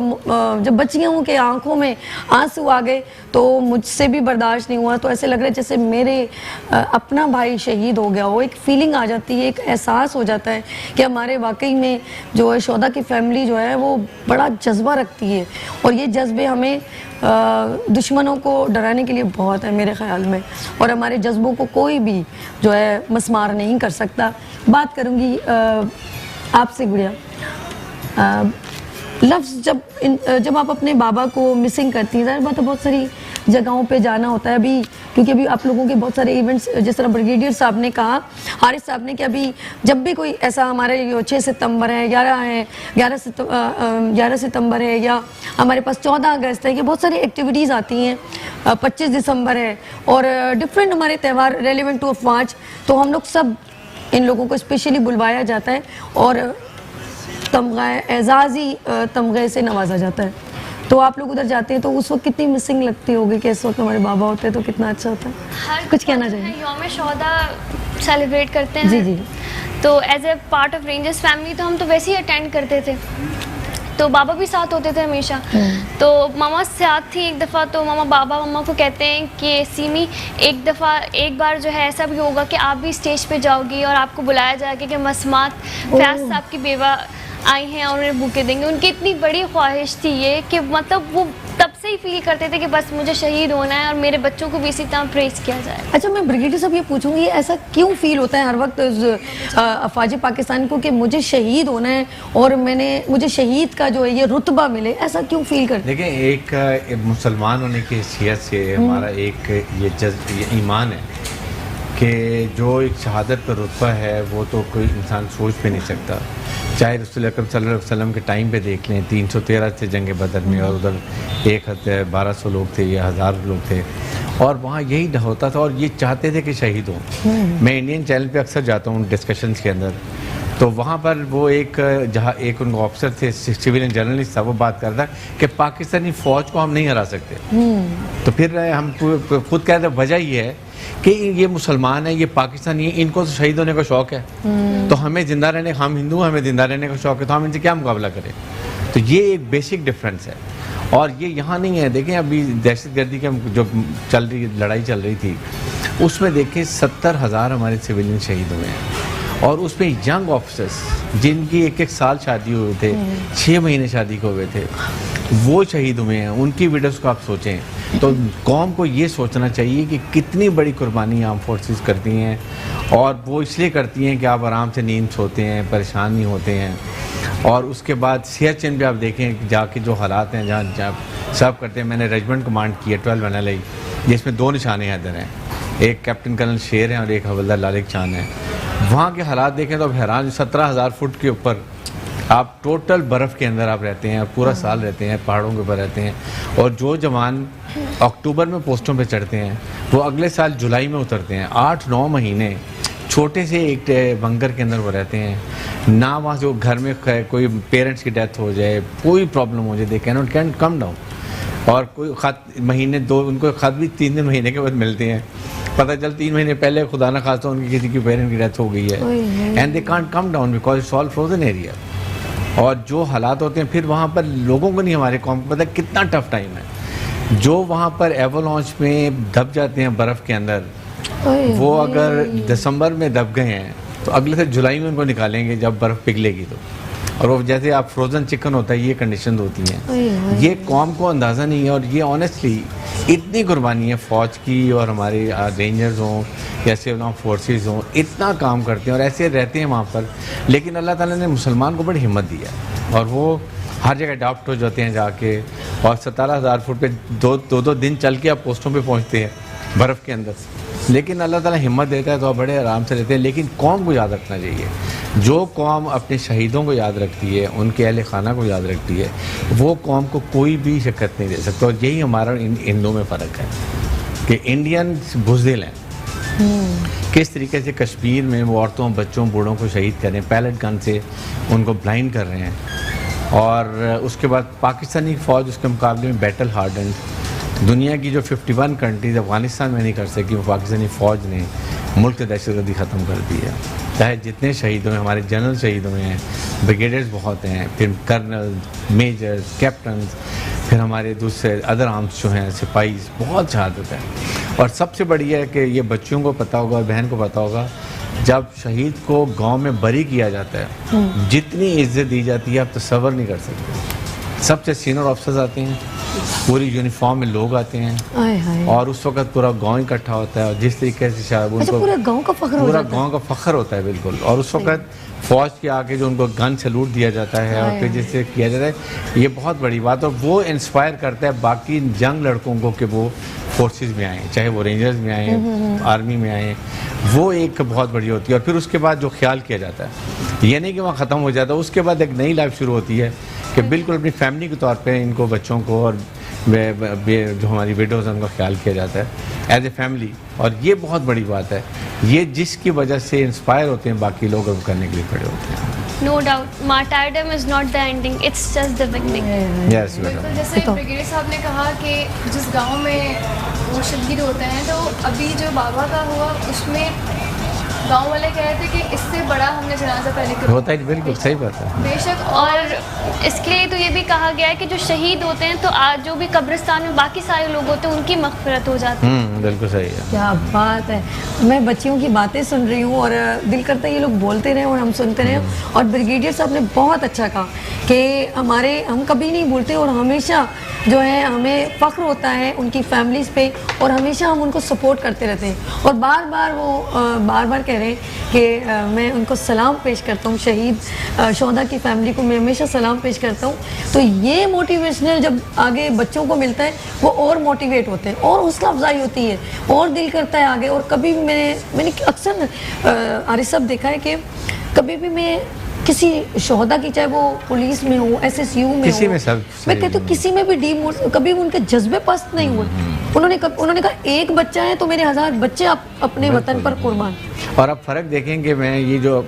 [SPEAKER 1] जब बच्चियों के आंखों में आंसू आ गए तो मुझसे भी बर्दाश्त नहीं हुआ। तो ऐसे लग रहा है जैसे मेरे अपना भाई शहीद हो गया हो। एक फीलिंग आ जाती है, एक एहसास हो जाता है कि हमारे वाकई में जो है शोहदा की फैमिली जो है वो बड़ा जज्बा रखती है और ये जज्बे हमें दुश्मनों को डराने के लिए बहुत है मेरे ख्याल में, और हमारे जज्बों को कोई भी जो है मस्मार नहीं कर सकता। बात करूँगी आपसे गुड़िया, लफ्ज़ जब आप अपने बाबा को मिसिंग करती हैं, ज़ाहिर बात है बहुत सारी जगहों पे जाना होता है अभी, क्योंकि अभी आप लोगों के बहुत सारे इवेंट्स, जिस तरह ब्रिगेडियर साहब ने कहा, हारिस साहब ने, कि अभी जब भी कोई ऐसा हमारे 6 सितंबर है, 11 सितंबर है, या हमारे पास 14 अगस्त है, ये बहुत सारी एक्टिविटीज़ आती हैं, 25 दिसंबर है और डिफरेंट हमारे त्यौहार रेलिवेंट टू अफवाज, तो हम लोग सब इन लोगों को स्पेशली बुलवाया जाता है और तमगा एजाज़ी तमगे से नवाजा जाता है। तो आप लोग उधर जाते हैं तो उस वक्त कितनी मिसिंग लगती होगी कि इस वक्त हमारे बाबा होते हैं तो कितना अच्छा होता है। कुछ कहना चाहिए?
[SPEAKER 3] यौम शोहदा सेलिब्रेट करते हैं
[SPEAKER 1] जी जी,
[SPEAKER 3] तो as a part of Rangers family तो हम तो वैसे ही अटेंड करते थे, तो बाबा भी साथ होते थे हमेशा। तो मामा साथ थी एक दफ़ा, तो बाबा मम्मा को कहते हैं कि सीमी एक बार जो है ऐसा भी होगा कि आप भी स्टेज पे जाओगी और आपको बुलाया जाएगा कि मसमात फैज़ साहब की बेवा आई हैं और उन्हें बुके देंगे। उनकी इतनी बड़ी ख्वाहिश थी ये कि मतलब वो तब से ही फील करते थे कि बस मुझे शहीद होना है और मेरे बच्चों को भी इसी तरह प्रेस किया जाए।
[SPEAKER 1] अच्छा, मैं ब्रिगेडियर साहब ये पूछूंगी, ऐसा क्यों फील होता है हर वक्त अफवाज पाकिस्तान को कि मुझे शहीद होना है और मुझे शहीद का जो है ये रुतबा मिले, ऐसा क्यों फील करते हैं?
[SPEAKER 5] देखिए, एक मुसलमान होने की हैसियत से हमारा एक ये ईमान है कि जो एक शहादत का रुतबा है वो तो कोई इंसान सोच भी नहीं सकता। चाहे रसूल अकरम सल्लल्लाहु अलैहि वसल्लम के टाइम पे देख लें, 313 थे जंग बदर में और उधर 1200 लोग थे या 1000 लोग थे, और वहाँ यही होता था और ये चाहते थे कि शहीद हों। मैं इंडियन चैनल पे अक्सर जाता हूँ डिस्कशंस के अंदर, तो वहाँ पर वो जहाँ एक उनका ऑफिसर थे, सिविलियन जर्नलिस्ट था, वो बात करता कि पाकिस्तानी फ़ौज को हम नहीं हरा सकते। तो फिर हम खुद कह रहे वजह ये है कि ये मुसलमान है, ये पाकिस्तानी है, इनको तो शहीद होने का शौक़ है, तो हमें ज़िंदा रहने, हम हिंदू हैं, हमें ज़िंदा रहने का शौक़ है, तो हम इनसे क्या मुकाबला करें। तो ये एक बेसिक डिफरेंस है और ये यहाँ नहीं है। देखें, अभी दहशतगर्दी के जो लड़ाई चल रही थी उसमें देखें 70,000 हमारे सिविलियन शहीद हुए हैं और उसमें यंग ऑफिसर्स जिनकी एक साल शादी हुए थे, 6 महीने शादी को हुए थे, वो शहीद हुए हैं। उनकी वीडियोस को आप सोचें तो कौम को ये सोचना चाहिए कि कितनी बड़ी कुर्बानी आर्म फोर्सेस करती हैं, और वो इसलिए करती हैं कि आप आराम से नींद सोते हैं, परेशान नहीं होते हैं। और उसके बाद सियाचिन पे आप देखें जाके जो हालात हैं, जहाँ सब करते हैं। मैंने रेजिमेंट कमांड किया 12 NLI, जिसमें 2 निशाने हैदर हैं, एक कैप्टन कर्नल शेर हैं और एक हवलदार लालिक चांद हैं। वहाँ के हालात देखें तो अब हैरान, 17,000 फुट के ऊपर आप टोटल बर्फ़ के अंदर आप रहते हैं, पूरा साल रहते हैं, पहाड़ों के ऊपर रहते हैं, और जो जवान अक्टूबर में पोस्टों पे चढ़ते हैं वो अगले साल जुलाई में उतरते हैं। 8-9 महीने छोटे से एक बंकर के अंदर वो रहते हैं ना। वहाँ से घर में कोई पेरेंट्स की डेथ हो जाए, कोई प्रॉब्लम हो जाए, they can not can come down, और कोई ख़त महीने 2 उनको ख़त भी 3 महीने के बाद मिलते हैं। पता चल 3 महीने पहले खुदा ना खासा उनकी किसी की पेरेंट की डेथ हो गई है, and they can't come down because it's all frozen area. और जो हालात होते हैं फिर वहाँ पर लोगों को नहीं, हमारे कौम को पता है कितना टफ टाइम है। जो वहाँ पर एवोलॉन्च में दब जाते हैं बर्फ़ के अंदर, वो अगर दिसंबर में दब गए हैं तो अगले से जुलाई में उनको निकालेंगे जब बर्फ़ पिघलेगी तो, और वो जैसे आप फ्रोज़न चिकन होता है, ये कंडीशन होती हैं। ये कौम को अंदाज़ा नहीं है, और ये ऑनेस्टली इतनी कुर्बानी है फ़ौज की, और हमारे रेंजर्स हों या सिविल फोर्सेस हों, इतना काम करते हैं और ऐसे रहते हैं वहाँ पर। लेकिन अल्लाह ताला ने मुसलमान को बड़ी हिम्मत दी है और वो हर जगह अडॉप्ट हो जाते हैं जाके, और 17,000 फुट पे 2 दिन चल के आप पोस्टों पे पहुँचते हैं बर्फ़ के अंदर। लेकिन अल्लाह ताला हिम्मत देता है तो आप बड़े आराम से रहते हैं। लेकिन कौम को याद रखना चाहिए, जो कौम अपने शहीदों को याद रखती है, उनके अहले खाना को याद रखती है, वो कौम को कोई भी शिकत नहीं दे सकता। और यही हमारा हिंदुओं में फ़र्क है कि इंडियन बुज़दिल हैं, किस तरीके से कश्मीर में वो औरतों, बच्चों, बूढ़ों को शहीद कर रहे हैं, पैलेट गन से उनको ब्लाइंड कर रहे हैं, और उसके बाद पाकिस्तानी फ़ौज उसके मुकाबले में बैटल हार्डन्ड। दुनिया की जो 51 कंट्रीज अफ़गानिस्तान में नहीं कर सकी, वो पाकिस्तानी फ़ौज ने मुल्क से दहशतगर्दी ख़त्म कर दी है। चाहे जितने शहीद हुए, हमारे जनरल शहीद हुए हैं, ब्रिगेडियर्स बहुत हैं, फिर कर्नल, मेजर्स, कैप्टन, फिर हमारे दूसरे अदर आर्म्स जो हैं, सिपाही, बहुत शहादत है। और सबसे बड़ी है कि ये बच्चों को पता होगा और बहन को पता होगा, जब शहीद को गांव में बरी किया जाता है, जितनी इज्जत दी जाती है आप तसव्वुर नहीं कर सकते। सबसे सीनियर ऑफिसर्स आते हैं, पूरी यूनिफॉर्म में लोग आते हैं,
[SPEAKER 1] आए हाय।
[SPEAKER 5] और उस वक्त पूरा गांव इकट्ठा होता है, और जिस तरीके से शायद
[SPEAKER 1] अच्छा,
[SPEAKER 5] उनको
[SPEAKER 1] पूरे गांव का फख्र हो
[SPEAKER 5] पूरा
[SPEAKER 1] जाता है।
[SPEAKER 5] गांव का फख्र होता है बिल्कुल। और उस वक्त फौज के आके जो उनको गन सैल्यूट दिया जाता है और फिर जिससे किया जाता है, ये बहुत बड़ी बात। और वो इंस्पायर करता है बाकी यंग लड़कों को कि वो फोर्सेस में आए, चाहे वो रेंजर्स में आए, आर्मी में आए, वो एक बहुत बड़ी होती है। और फिर उसके बाद जो ख्याल किया जाता है, ये नहीं कि वहाँ ख़त्म हो जाता, उसके बाद एक नई लाइफ शुरू होती है कि बिल्कुल अपनी फैमिली के तौर पे इनको बच्चों को और जो हमारी विडोज़ हैं उनका ख्याल किया जाता है एज ए फैमिली। और ये बहुत बड़ी बात है, ये जिसकी वजह से इंस्पायर होते हैं बाकी लोग अब करने के लिए खड़े होते हैं।
[SPEAKER 3] No doubt, martyrdom is not the ending; it's just the beginning.
[SPEAKER 5] Yes
[SPEAKER 4] बिल्कुल, जैसे ब्रिगेडियर साहब ने कहा कि जिस गांव में वो शहीद होते हैं, तो अभी जो बाबा का हुआ उसमें गांव वाले कह रहे थे कि इससे बड़ा हमने जनाजा पहले करवाया।
[SPEAKER 5] होता है, बिल्कुल सही बात है।
[SPEAKER 4] बेशक।
[SPEAKER 3] और इसके लिए तो ये भी कहा गया है कि जो शहीद होते हैं तो आज जो भी कब्रिस्तान में बाकी सारे लोग होते हैं उनकी मग़फ़िरत हो जाती है।
[SPEAKER 5] बिल्कुल सही है।
[SPEAKER 1] क्या बात है। मैं बच्चियों की बातें सुन रही हूँ और दिल करता है ये लोग बोलते रहें और हम सुनते रहें। और ब्रिगेडियर साहब ने बहुत अच्छा कहा कि हम कभी नहीं भूलते और हमेशा जो है हमें फ़ख्र होता है उनकी फैमिलीज़ पे, और हमेशा हम उनको सपोर्ट करते रहते हैं। और बार बार कह रहे हैं कि मैं उनको सलाम पेश करता हूँ, शहीद शोहदा की फैमिली को मैं हमेशा सलाम पेश करता हूँ। तो ये मोटिवेशनल जब आगे बच्चों को मिलता है, वो और मोटिवेट होते हैं और हौसला अफजाई होती है और दिल करता है आगे। और कभी भी मैंने अक्सर आरिफ साहब देखा है कि कभी भी मैं किसी शोहदा की, चाहे वो पुलिस में हो, SSU में
[SPEAKER 5] किसी
[SPEAKER 1] हो,
[SPEAKER 5] में सब
[SPEAKER 1] मैं कहती हूँ किसी में भी कभी उनके जज्बे पस्त नहीं हुए। उन्होंने कहा एक बच्चा है तो मेरे 1000 बच्चे अपने वतन पर कुर्बान।
[SPEAKER 5] और अब फ़र्क देखेंगे, मैं ये जो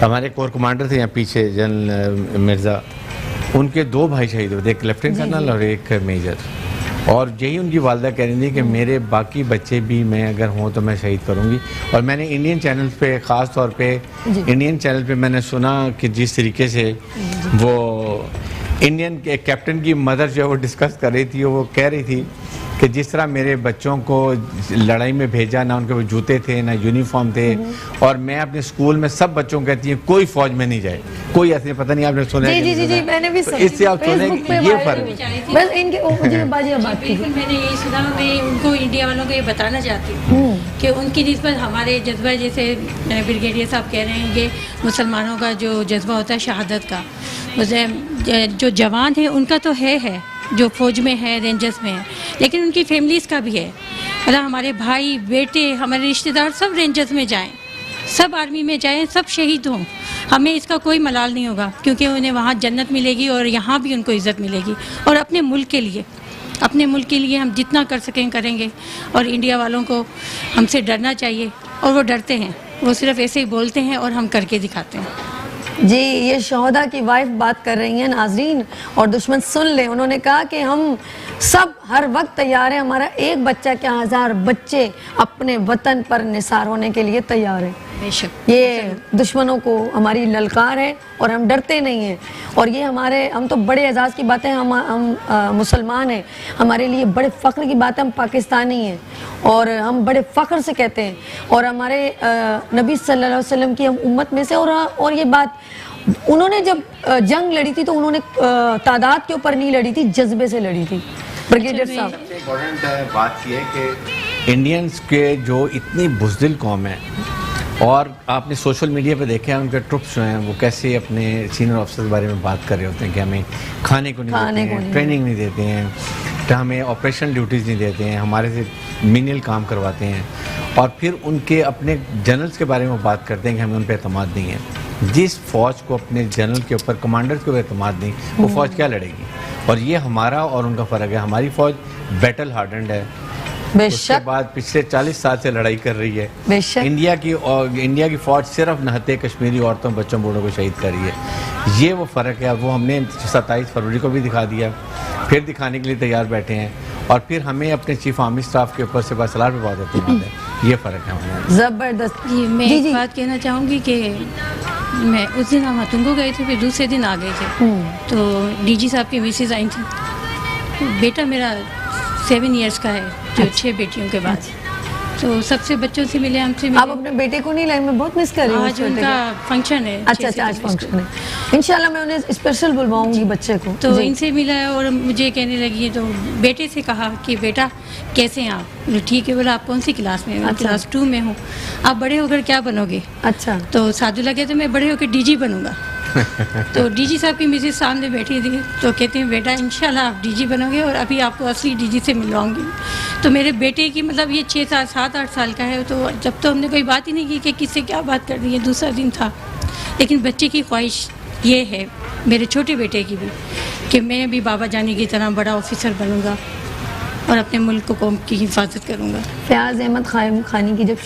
[SPEAKER 5] हमारे कोर कमांडर थे यहाँ पीछे, जनरल मिर्ज़ा, उनके 2 भाई शहीद हुए, एक लेफ्टिनेंट कर्नल और एक मेजर। और यही उनकी वालदा कह रही थी कि मेरे बाकी बच्चे भी मैं अगर हों तो मैं शहीद करूंगी। और मैंने इंडियन चैनल्स पे, ख़ास तौर पे इंडियन चैनल पे मैंने सुना कि जिस तरीके से वो इंडियन के कैप्टन की मदर जो है वो डिस्कस कर रही थी, वो कह रही थी कि जिस तरह मेरे बच्चों को लड़ाई में भेजा, ना उनके वो जूते थे ना यूनिफॉर्म थे, और मैं अपने स्कूल में सब बच्चों को कहती हूँ कोई फौज में नहीं जाए, कोई ऐसे, पता नहीं आपने सुना है?
[SPEAKER 1] जी, मैंने भी
[SPEAKER 5] सुना। इससे आप सुने ये फर्क।
[SPEAKER 1] बस इनके बाजी बात की।
[SPEAKER 2] बिल्कुल, मैंने यही सुना। मैं उनको, इंडिया वालों को ये बताना चाहती हूँ कि उनकी निस्बत हमारे जज्बा, जैसे ब्रिगेडियर साहब कह रहे हैं, ये मुसलमानों का जो जज्बा होता है शहादत का, जो जवान है उनका तो है जो फौज में है, रेंजर्स में है, लेकिन उनकी फैमिलीज़ का भी है। मतलब हमारे भाई, बेटे, हमारे रिश्तेदार सब रेंजर्स में जाएं, सब आर्मी में जाएं, सब शहीद हों, हमें इसका कोई मलाल नहीं होगा, क्योंकि उन्हें वहाँ जन्नत मिलेगी और यहाँ भी उनको इज़्ज़त मिलेगी। और अपने मुल्क के लिए हम जितना कर सकें करेंगे। और इंडिया वालों को हमसे डरना चाहिए, और वो डरते हैं, वो सिर्फ ऐसे ही बोलते हैं और हम करके दिखाते हैं।
[SPEAKER 1] जी, ये शोहदा की वाइफ बात कर रही हैं नाजरीन, और दुश्मन सुन ले। उन्होंने कहा कि हम सब हर वक्त तैयार हैं, हमारा एक बच्चा क्या 1000 बच्चे अपने वतन पर निसार होने के लिए तैयार हैं।
[SPEAKER 2] बेशक
[SPEAKER 1] ये दुश्मनों को हमारी ललकार है और हम डरते नहीं हैं। और ये हम तो बड़े एजाज़ की बात है, हम मुसलमान हैं, हमारे लिए बड़े फ़ख्र की बात है, हम पाकिस्तानी हैं और हम बड़े फ़ख्र से कहते हैं। और हमारे नबी सल्लल्लाहु अलैहि वसल्लम की हम उम्मत में से, और ये बात उन्होंने जब जंग लड़ी थी तो उन्होंने तादाद के ऊपर नहीं लड़ी थी, जज्बे से लड़ी थी। ब्रिगेडियर साहब,
[SPEAKER 5] सबसे इम्पोर्टेंट बात यह है कि इंडियंस के जो इतनी बुज़दिल कौम है, और आपने सोशल मीडिया पे देखा है उनके ट्रुप्स जो हैं वो कैसे अपने सीनियर ऑफिसर्स के बारे में बात कर रहे होते हैं कि हमें खाने को नहीं देते हैं, ट्रेनिंग नहीं देते हैं, तो हमें ऑपरेशन ड्यूटीज़ नहीं देते हैं, हमारे से मिनियल काम करवाते हैं। और फिर उनके अपने जनरल्स के बारे में बात करते हैं कि हमें उन पर एतमाद नहीं है। जिस फ़ौज को अपने जनरल के ऊपर, कमांडर्स के ऊपर एतमाद नहीं, वो फ़ौज क्या लड़ेगी? और ये हमारा और उनका फ़र्क है। हमारी फ़ौज बैटल हार्डन्ड है, उसके बाद पिछले 40 साल से लड़ाई कर रही है। इंडिया की फ़ौज सिर्फ नहते कश्मीरी औरतों, बच्चों, बूढ़ों को शहीद कर रही है। ये वो फ़र्क है, वो हमने 27 फरवरी को भी दिखा दिया, फिर दिखाने के लिए तैयार बैठे हैं। और फिर हमें अपने चीफ आर्मी स्टाफ के ऊपर सिपह सलार पे बहुत एतमाद है। ये फ़र्क है हमारे।
[SPEAKER 1] जबरदस्त।
[SPEAKER 2] जी मैं
[SPEAKER 1] जी,
[SPEAKER 2] एक
[SPEAKER 1] जी।
[SPEAKER 2] बात कहना चाहूँगी कि मैं उस दिन हम हतुंगो गए थे, फिर दूसरे दिन आ गए थे। तो डीजी साहब की मिसेज आई थी। तो बेटा मेरा 7 इयर्स का है, जो 6 बेटियों के बाद। तो सबसे बच्चों से मिले, हमसे
[SPEAKER 1] आप
[SPEAKER 2] मिले।
[SPEAKER 1] अपने बेटे को नहीं लाए? मैं बहुत मिस कर रही हूँ
[SPEAKER 2] आज
[SPEAKER 1] उस छोटे
[SPEAKER 2] उनका
[SPEAKER 1] को।
[SPEAKER 2] फंक्शन है।
[SPEAKER 1] अच्छा अच्छा, आज फंक्शन है। इंशाल्लाह मैं उन्हें स्पेशल बुलवाऊंगी बच्चे को।
[SPEAKER 2] तो
[SPEAKER 1] जी।
[SPEAKER 2] इनसे मिला और मुझे कहने लगी, तो बेटे से कहा कि बेटा कैसे हैं आप? बोले, ठीक है। बोला आप कौन सी क्लास में? मैं
[SPEAKER 1] अच्छा।
[SPEAKER 2] क्लास 2 में हूँ। आप बड़े होकर क्या बनोगे?
[SPEAKER 1] अच्छा।
[SPEAKER 2] तो साधु लगे तो मैं बड़े होकर डीजी बनूंगा। तो डीजी साहब की मिसेज सामने बैठी थी, तो कहते हैं बेटा इंशाल्लाह आप डीजी बनोगे और अभी आपको असली डीजी से मिलवाऊंगी। तो मेरे बेटे की मतलब ये 7-8 साल का है, तो जब तो हमने कोई बात ही नहीं की कि किससे क्या बात कर दी है, दूसरा दिन था। लेकिन बच्चे की ख्वाहिश ये है, मेरे छोटे बेटे की भी, कि मैं भी बाबा जानी की तरह बड़ा ऑफिसर बनूंगा और अपने मुल्क को कौम की हिफाजत करूंगा।
[SPEAKER 1] फयाज अहमद खानी की जब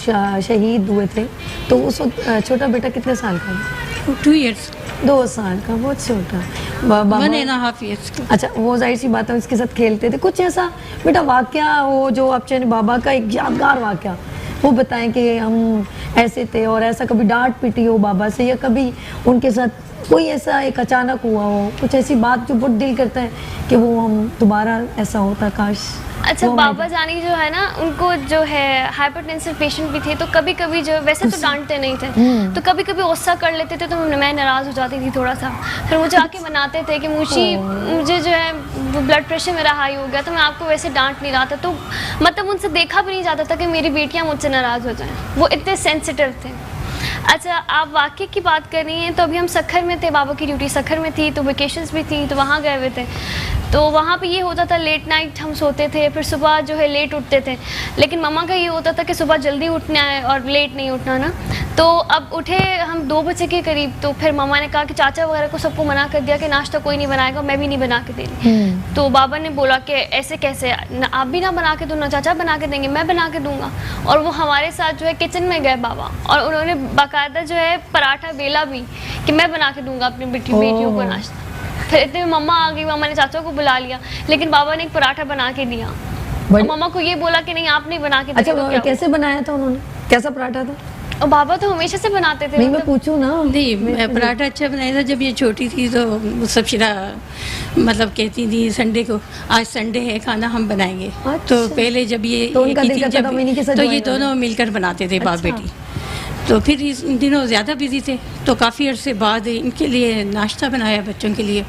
[SPEAKER 1] शहीद हुए थे तो उस वक्त छोटा बेटा कितने साल का था?
[SPEAKER 2] 2 इयर्स
[SPEAKER 1] 2 साल का, बहुत छोटा।
[SPEAKER 2] 1.5 इयर्स का।
[SPEAKER 1] अच्छा, वो जाहिर सी बात है उसके साथ खेलते थे। कुछ ऐसा बेटा वाकया हो जो आप चाहे बाबा का एक यादगार वाकया वो बताएं कि हम ऐसे थे और ऐसा कभी डांट पिटी हो बाबा से, या कभी उनके साथ कोई ऐसा एक अचानक हुआ हो, कुछ ऐसी बात जो बहुत दिल करता है कि वो हम दोबारा ऐसा होता काश।
[SPEAKER 3] अच्छा,
[SPEAKER 1] वो
[SPEAKER 3] बाबा जानी जो है ना, उनको जो है हाइपरटेंसिव पेशेंट भी थे, तो कभी कभी जो वैसे तो डांटते नहीं थे, तो कभी कभी गुस्सा कर लेते थे, तो मैं नाराज़ हो जाती थी थोड़ा सा। फिर मुझे आके मनाते थे कि मुझे जो है ब्लड प्रेशर मेरा हाई हो गया, तो मैं आपको वैसे डांट नहीं रहा था। तो मतलब उनसे देखा भी नहीं जाता था कि मेरी बेटियाँ मुझसे नाराज़ हो जाएँ, वो इतने सेंसिटिव थे। अच्छा, आप वाकई की बात कर रही हैं, तो अभी हम सखर में थे, बाबा की ड्यूटी सखर में थी, तो वेकेशंस भी थी, तो वहाँ गए हुए थे। तो वहाँ पे ये होता था लेट नाइट हम सोते थे, फिर सुबह जो है लेट उठते थे। लेकिन मम्मा का ये होता था कि सुबह जल्दी उठना है और लेट नहीं उठना ना। तो अब उठे हम 2 बजे के करीब, तो फिर मम्मा ने कहा कि चाचा वगैरह को सबको मना कर दिया कि नाश्ता कोई नहीं बनाएगा, मैं भी नहीं बना के दे रही। तो बाबा ने बोला कि ऐसे कैसे, आप भी ना बना के दो ना चाचा बना के देंगे, मैं बना के दूंगा। और वो हमारे साथ जो है किचन में गए बाबा, और उन्होंने बाकायदा जो है पराठा बेला भी कि मैं बना के दूंगा अपनी बेटियों को नाश्ता। फिर इतने में मम्मा आ गई, मम्मा ने चाचा को बुला लिया, लेकिन बाबा ने एक पराठा बना के दिया और मम्मा को ये बोला कि नहीं आप नहीं बना के
[SPEAKER 1] अच्छा,
[SPEAKER 3] देंगे, तो क्या
[SPEAKER 1] कैसे बनाया था उन्होंने? कैसा पराठा था?
[SPEAKER 3] और बाबा तो हमेशा से बनाते थे।
[SPEAKER 1] नहीं, मैं
[SPEAKER 3] मतलब
[SPEAKER 1] पूछूं ना।
[SPEAKER 2] नहीं, मैं पराठा अच्छा बनाया था। जब ये छोटी थी तो सब शिरा मतलब कहती थी संडे को आज संडे है खाना हम बनाएंगे।
[SPEAKER 1] अच्छा।
[SPEAKER 2] तो पहले जब ये
[SPEAKER 1] तो उनका
[SPEAKER 2] एक ही
[SPEAKER 1] दिल
[SPEAKER 2] थी,
[SPEAKER 1] करता था मिनी के साथ
[SPEAKER 2] तो ये
[SPEAKER 1] join होना।
[SPEAKER 2] दोनों मिलकर बनाते थे बाप
[SPEAKER 1] अच्छा।
[SPEAKER 2] बेटी। तो फिर इस दिनों ज़्यादा बिजी थे, तो काफ़ी अरसे बाद इनके लिए नाश्ता बनाया बच्चों के लिए।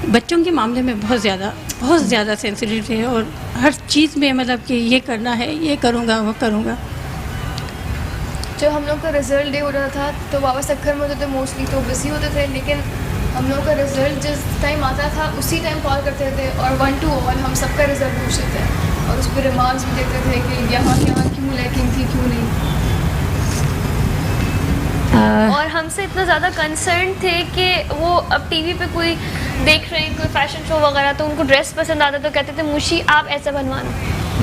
[SPEAKER 2] बच्चों के मामले में बहुत ज़्यादा सेंसिटिव थे और हर चीज़ में मतलब कि ये करना है, ये करूँगा वो करूँगा।
[SPEAKER 4] जब हम लोग का रिजल्ट डे हो रहा था तो बाबा सखर में होते थे मोस्टली, तो बिजी होते थे, लेकिन हम लोग का रिजल्ट जिस टाइम आता था उसी टाइम कॉल करते थे और 1 to all हम सबका रिजल्ट पूछते थे और उस पर रिमार्क्स भी देते थे कि यहाँ क्यों लैकिंग थी क्यों नहीं।
[SPEAKER 3] और हमसे इतना ज़्यादा कंसर्न थे कि वो अब टीवी पे कोई देख रहे हैं कोई फैशन शो वगैरह, तो उनको ड्रेस पसंद आता तो कहते थे मुशी आप ऐसा बनवाना,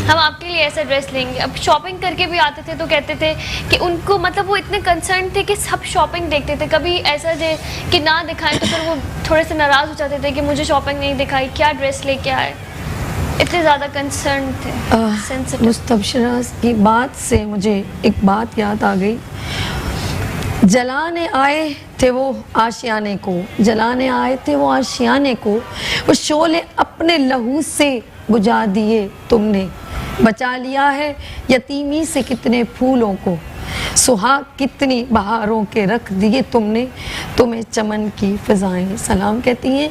[SPEAKER 3] हम आपके लिए ऐसा ड्रेस लेंगे। अब शॉपिंग करके भी आते थे तो कहते थे कि उनको मतलब वो इतने कंसर्न थे कि सब शॉपिंग देखते थे, कभी ऐसा कि ना दिखाएं तो फिर वो थोड़े से नाराज़ हो जाते थे कि मुझे शॉपिंग नहीं दिखाई, क्या ड्रेस लेके आए, इतने ज़्यादा कंसर्न थे, सेंसिटिव।
[SPEAKER 1] मुस्तबशरा की बात से मुझे एक बात याद आ गई। जलाने आए थे वो आशियाने को, जलाने आए थे वो आशियाने को, वो शोले अपने लहू से बुझा दिए तुमने, बचा लिया है यतीमी से कितने फूलों को, सुहाग कितनी बहारों के रख दिए तुमने, तुम्हें चमन की फिजाएं सलाम कहती हैं।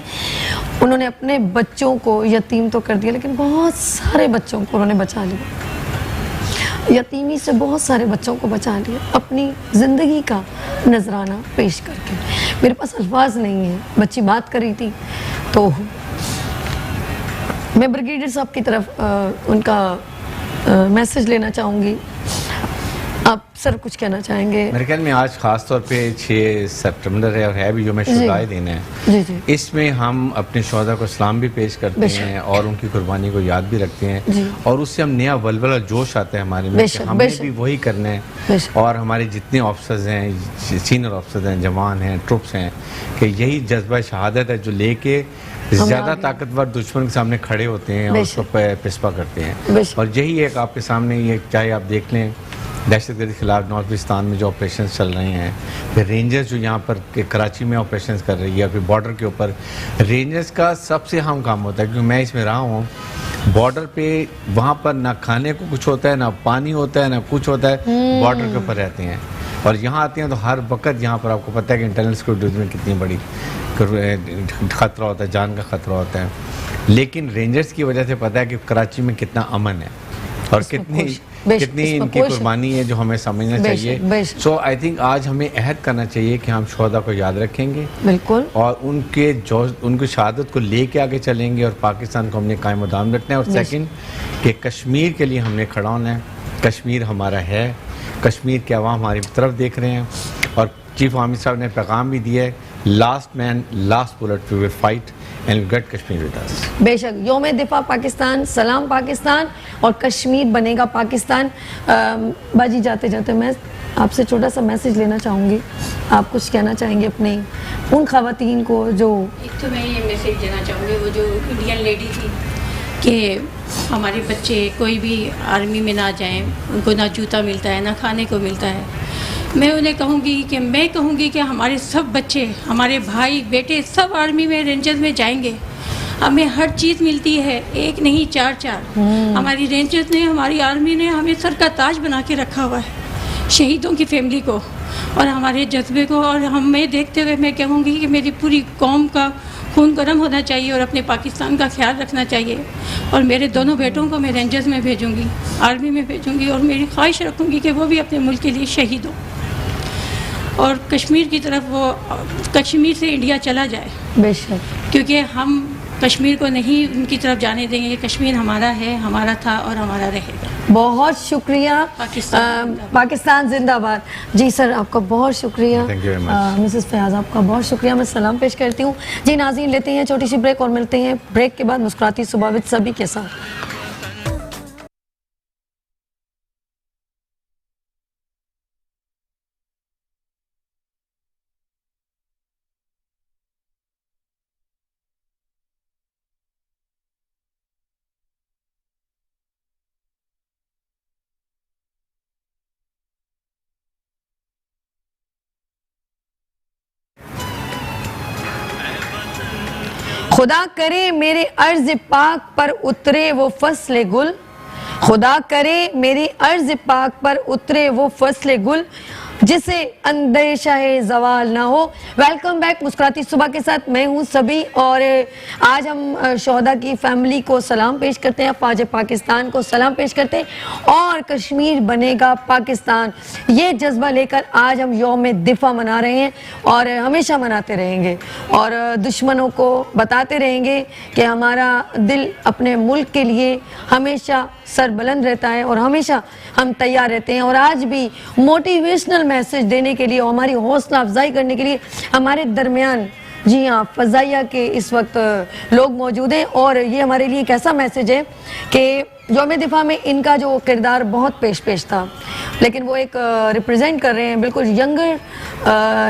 [SPEAKER 1] उन्होंने अपने बच्चों को यतीम तो कर दिया, लेकिन बहुत सारे बच्चों को उन्होंने बचा लिया, यतीमी से बहुत सारे बच्चों को बचा लिया अपनी ज़िंदगी का नजराना पेश करके। मेरे पास अल्फाज नहीं है, बच्ची बात कर रही थी तो मैं ब्रिगेडियर साहब की तरफ उनका मैसेज लेना चाहूँगी। आप सर कुछ कहना चाहेंगे?
[SPEAKER 5] मेरे ख्याल में आज ख़ास तौर पे 6 सितंबर है और है भी जो मैं शुदाए दिन है,
[SPEAKER 1] जी जी,
[SPEAKER 5] इसमें हम अपने शोहदा को सलाम भी पेश करते हैं और उनकी कुर्बानी को याद भी रखते हैं और उससे हम नया वलवला जोश आता है हमारे में कि हमने भी वही करना है। और हमारे जितने ऑफिसर्स हैं, सीनियर ऑफिसर्स हैं, जवान हैं, ट्रुप्स हैं, कि यही जज्बा शहादत है जो लेके ज़्यादा ताकतवर दुश्मन के सामने खड़े होते हैं और उसको पिस्पा करते हैं। और यही एक आपके सामने ये चाहे आप देख लें दहशतगर्दी के खिलाफ नॉर्थ पाकिस्तान में जो ऑपरेशन चल रहे हैं, फिर रेंजर्स जो यहाँ पर कराची में ऑपरेशन कर रही है, फिर बॉर्डर के ऊपर रेंजर्स का सबसे अहम काम होता है, क्योंकि मैं इसमें रहा हूँ बॉर्डर पे, वहाँ पर ना खाने को कुछ होता है, ना पानी होता है, ना कुछ होता है, बॉर्डर के ऊपर रहते हैं और यहाँ आते हैं तो हर वक्त यहाँ पर आपको पता है कि इंटरनल सिक्योरिटी में कितनी बड़ी खतरा होता है, जान का खतरा होता है। लेकिन रेंजर्स की वजह से पता है कि कराची में कितना अमन है और कितनी इनकी कुर्बानी है जो हमें समझना चाहिए। सो आई थिंक आज हमें अहद करना चाहिए कि हम शोहदा को याद रखेंगे
[SPEAKER 1] बिल्कुल, और
[SPEAKER 5] उनकी शहादत को लेके आगे चलेंगे और पाकिस्तान को हमने कायम दाम रखना है। और सेकंड कि कश्मीर के लिए हमने खड़ा होना है। कश्मीर हमारा है, कश्मीर के अवाम हमारी तरफ देख रहे हैं और चीफ आर्मी साहब ने पैगाम भी दिया है, last man last bullet we will fight and we get Kashmir with us.
[SPEAKER 1] बेशक, यौम दिफा पाकिस्तान, सलाम पाकिस्तान और कश्मीर बनेगा पाकिस्तान। बाजी जाते जाते मैं आपसे छोटा सा मैसेज लेना चाहूँगी, आप कुछ कहना चाहेंगे अपने उन ख़वातीन को जो?
[SPEAKER 2] एक तो मैं ये मैसेज देना चाहूँगी, वो जो इंडियन लेडी थी कि हमारे बच्चे कोई भी आर्मी में ना जाएं, उनको ना जूता मिलता है, ना खाने को मिलता है। मैं उन्हें कहूँगी कि हमारे सब बच्चे, हमारे भाई बेटे सब आर्मी में, रेंजर्स में जाएंगे। हमें हर चीज़ मिलती है, एक नहीं चार चार। हमारी रेंजर्स ने, हमारी आर्मी ने हमें सर का ताज बना के रखा हुआ है, शहीदों की फैमिली को और हमारे जज्बे को। और हमें देखते हुए मैं कहूँगी कि मेरी पूरी कौम का खून गर्म होना चाहिए और अपने पाकिस्तान का ख्याल रखना चाहिए। और मेरे दोनों बेटों को मैं रेंजर्स में भेजूँगी, आर्मी में भेजूँगी और मेरी ख्वाहिश रखूँगी कि वो भी अपने मुल्क के लिए शहीद हों और कश्मीर की तरफ, वो कश्मीर से इंडिया चला जाए।
[SPEAKER 1] बेशक,
[SPEAKER 2] क्योंकि हम कश्मीर को नहीं उनकी तरफ जाने देंगे। कश्मीर हमारा है, हमारा था और हमारा रहेगा।
[SPEAKER 1] बहुत शुक्रिया। पाकिस्तान जिंदाबाद। जी सर, आपका बहुत शुक्रिया। मिसेस फयाज, आपका बहुत शुक्रिया। मैं सलाम पेश करती हूँ। जी नाज़रीन, लेते हैं छोटी सी ब्रेक और मिलते हैं ब्रेक के बाद मुस्कुराती सुबह विद सभी के साथ। खुदा करे मेरे अर्ज पाक पर उतरे वो फसले गुल, खुदा करे मेरी अर्ज पाक पर उतरे वो फसले गुल, जिसे अंदेशा है ज़वाल ना हो। वेलकम बैक मुस्कुराती सुबह के साथ मैं हूँ सभी और आज हम शोहदा की फैमिली को सलाम पेश करते हैं, अफ़वाज पाकिस्तान को सलाम पेश करते हैं और कश्मीर बनेगा पाकिस्तान, ये जज्बा लेकर आज हम यौम दिफा मना रहे हैं और हमेशा मनाते रहेंगे और दुश्मनों को बताते रहेंगे कि हमारा दिल अपने मुल्क के लिए हमेशा सरबुलंद रहता है और हमेशा हम तैयार रहते हैं। और आज भी मोटिवेशनल मैसेज देने के लिए और हमारी हौसला अफजाई करने के लिए हमारे दरमियान, जी हाँ, फ़ज़ाइया के इस वक्त लोग मौजूद हैं और ये हमारे लिए एक ऐसा मैसेज है कि यौम दिफा में इनका जो किरदार बहुत पेश था, लेकिन वो एक रिप्रेजेंट कर रहे हैं, बिल्कुल यंगर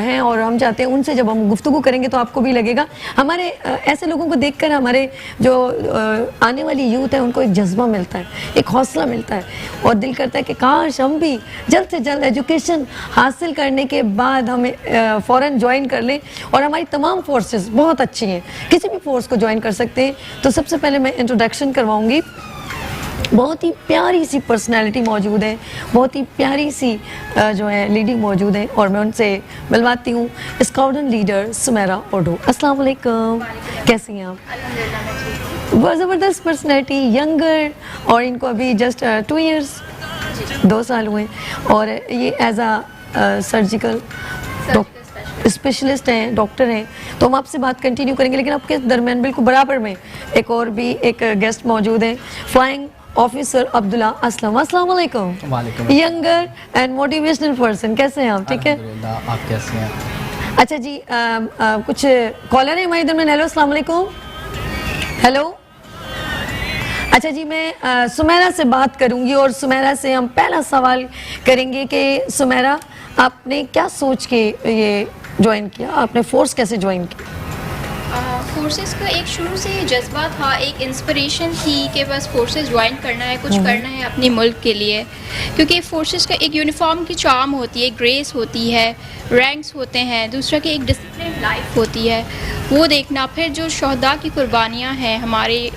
[SPEAKER 1] हैं और हम चाहते हैं उनसे जब हम गुफ्तगू करेंगे तो आपको भी लगेगा, हमारे ऐसे लोगों को देखकर हमारे जो आने वाली यूथ है उनको एक जज्बा मिलता है, एक हौसला मिलता है और दिल करता है कि काश हम भी जल्द से जल्द एजुकेशन हासिल करने के बाद हमें फ़ौरन ज्वाइन कर लें। और हमारी तमाम फोर्सेस बहुत अच्छी हैं, किसी भी फोर्स को ज्वाइन कर सकते हैं। तो सबसे पहले मैं इंट्रोडक्शन करवाऊँगी, बहुत ही प्यारी सी पर्सनालिटी मौजूद है, बहुत ही प्यारी सी जो है लीडिंग मौजूद है और मैं उनसे मिलवाती हूँ। स्काउडन लीडर सुमेरा ओडो, अस्सलाम वालेकुम, कैसी हैं आप? बहुत ज़बरदस्त पर्सनालिटी, यंगर और इनको अभी जस्ट 2 इयर्स 2 साल हुए और ये एज आ सर्जिकल स्पेशलिस्ट हैं, डॉक्टर हैं। तो हम आपसे बात कंटिन्यू करेंगे, लेकिन आपके दरमियान बिल्कुल बराबर में एक और भी एक गेस्ट मौजूद है, फ्लाइंग ऑफिसर अब्दुल्ला असलम। अस्सलाम वालेकुम।
[SPEAKER 7] वालेकुम।
[SPEAKER 1] यंगर एंड मोटिवेशनल पर्सन, कैसे हैं आप? ठीक है,
[SPEAKER 7] आप कैसे हैं?
[SPEAKER 1] अच्छा जी, कुछ कॉलर है हमारे दरमियान। हेलो, अस्सलाम वालेकुम। हेलो, अच्छा जी, मैं सुमेरा से बात करूंगी और सुमेरा से हम पहला सवाल करेंगे कि सुमेरा, आपने क्या सोच के ये ज्वाइन किया, आपने फोर्स कैसे ज्वाइन किया?
[SPEAKER 7] फोर्सेस का एक शुरू से ही जज्बा था, एक इंस्पिरेशन थी कि बस फोर्सेस ज्वाइन करना है, कुछ करना है अपने मुल्क के लिए, क्योंकि फोर्सेस का एक यूनिफॉर्म की चार्म होती है, ग्रेस होती है, रैंक्स होते हैं, दूसरा की एक डिसिप्लिन लाइफ होती है, वो देखना, फिर जो शहदा की कुर्बानियाँ हैं हमारे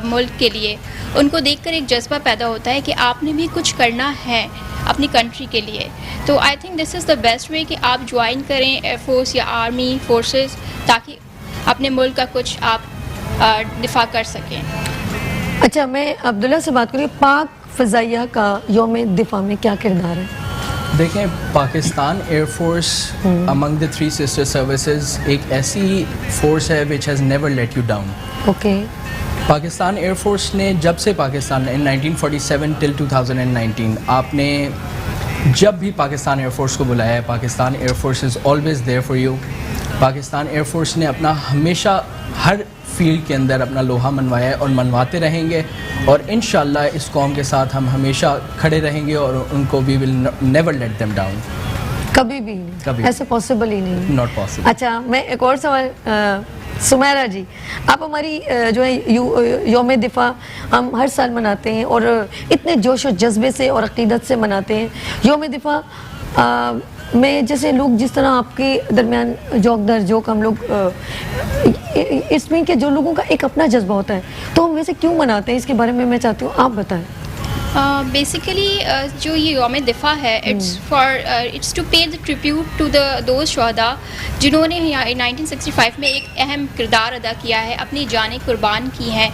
[SPEAKER 7] मुल्क के लिए, उनको देखकर एक जज्बा पैदा होता है कि आपने भी कुछ करना है अपनी कंट्री के लिए। तो I think this is the best way कि आप ज्वाइन करें एयरफोर्स या आर्मी फोर्सेस, ताकि अपने मुल्क का कुछ आप दिफा कर सकें।
[SPEAKER 1] अच्छा, मैं अब्दुल्ला से बात करूँ, पाक फ़ज़ाइया का यौम दिफा में क्या किरदार है?
[SPEAKER 8] देखें, Pakistan air force among the 3 sister services एक ऐसी फोर्स है which has never let you down.
[SPEAKER 1] Okay.
[SPEAKER 8] Pakistan air force ने जब से पाकिस्तान इन 1947 टिल 2019 आपने जब भी पाकिस्तान एयरफोर्स को बुलाया है, Pakistan air force is always there for you. Pakistan air force ने अपना हमेशा हर फील्ड के अंदर अपना लोहा मनवाया है और मनवाते रहेंगे, और इंशाल्लाह इस कौम के साथ हम हमेशा खड़े रहेंगे और उनको we will never let them down.
[SPEAKER 1] कभी भी नहीं,
[SPEAKER 8] कभी
[SPEAKER 1] ऐसे पॉसिबल ही नहीं,
[SPEAKER 8] नॉट पॉसिबल।
[SPEAKER 1] अच्छा, मैं एक और सवाल, सुमेरा जी, आप हमारी जो है यौम दिफा हम हर साल मनाते हैं और इतने जोश और जज्बे से और अकीदत से मनाते हैं। यौम दिफा में जैसे लोग जिस तरह आपके दरमियान जोक दर जोक हम लोग इसमें के जो लोगों का एक अपना जज्बा होता है, तो हम वैसे क्यों मनाते हैं, इसके बारे में मैं चाहती हूँ आप बताएं।
[SPEAKER 7] बेसिकली जो ये यौम दिफा है, इट्स टू पे द ट्रिब्यूट टू दोज शहदा जिन्होंने 1965 में एक अहम किरदार अदा किया है, अपनी जानें कुर्बान की हैं,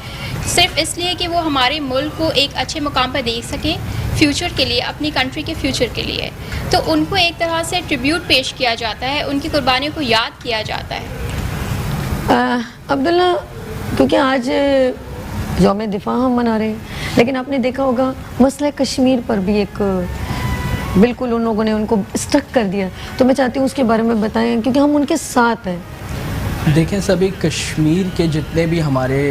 [SPEAKER 7] सिर्फ इसलिए कि वो हमारे मुल्क को एक अच्छे मुकाम पर देख सकें फ्यूचर के लिए, अपनी कंट्री के फ्यूचर के लिए। तो उनको एक तरह से ट्रिब्यूट पेश किया जाता है, उनकी कुर्बानियों को याद किया जाता है।
[SPEAKER 1] अब्दुल्ला, क्योंकि आज यौम दिफा हम मना रहे हैं, लेकिन आपने देखा होगा मसला कश्मीर पर भी एक बिल्कुल उन लोगों ने उनको स्टक कर दिया, तो मैं चाहती हूँ उसके बारे में बताएं, क्योंकि हम उनके साथ हैं।
[SPEAKER 8] देखें, सभी कश्मीर के जितने भी हमारे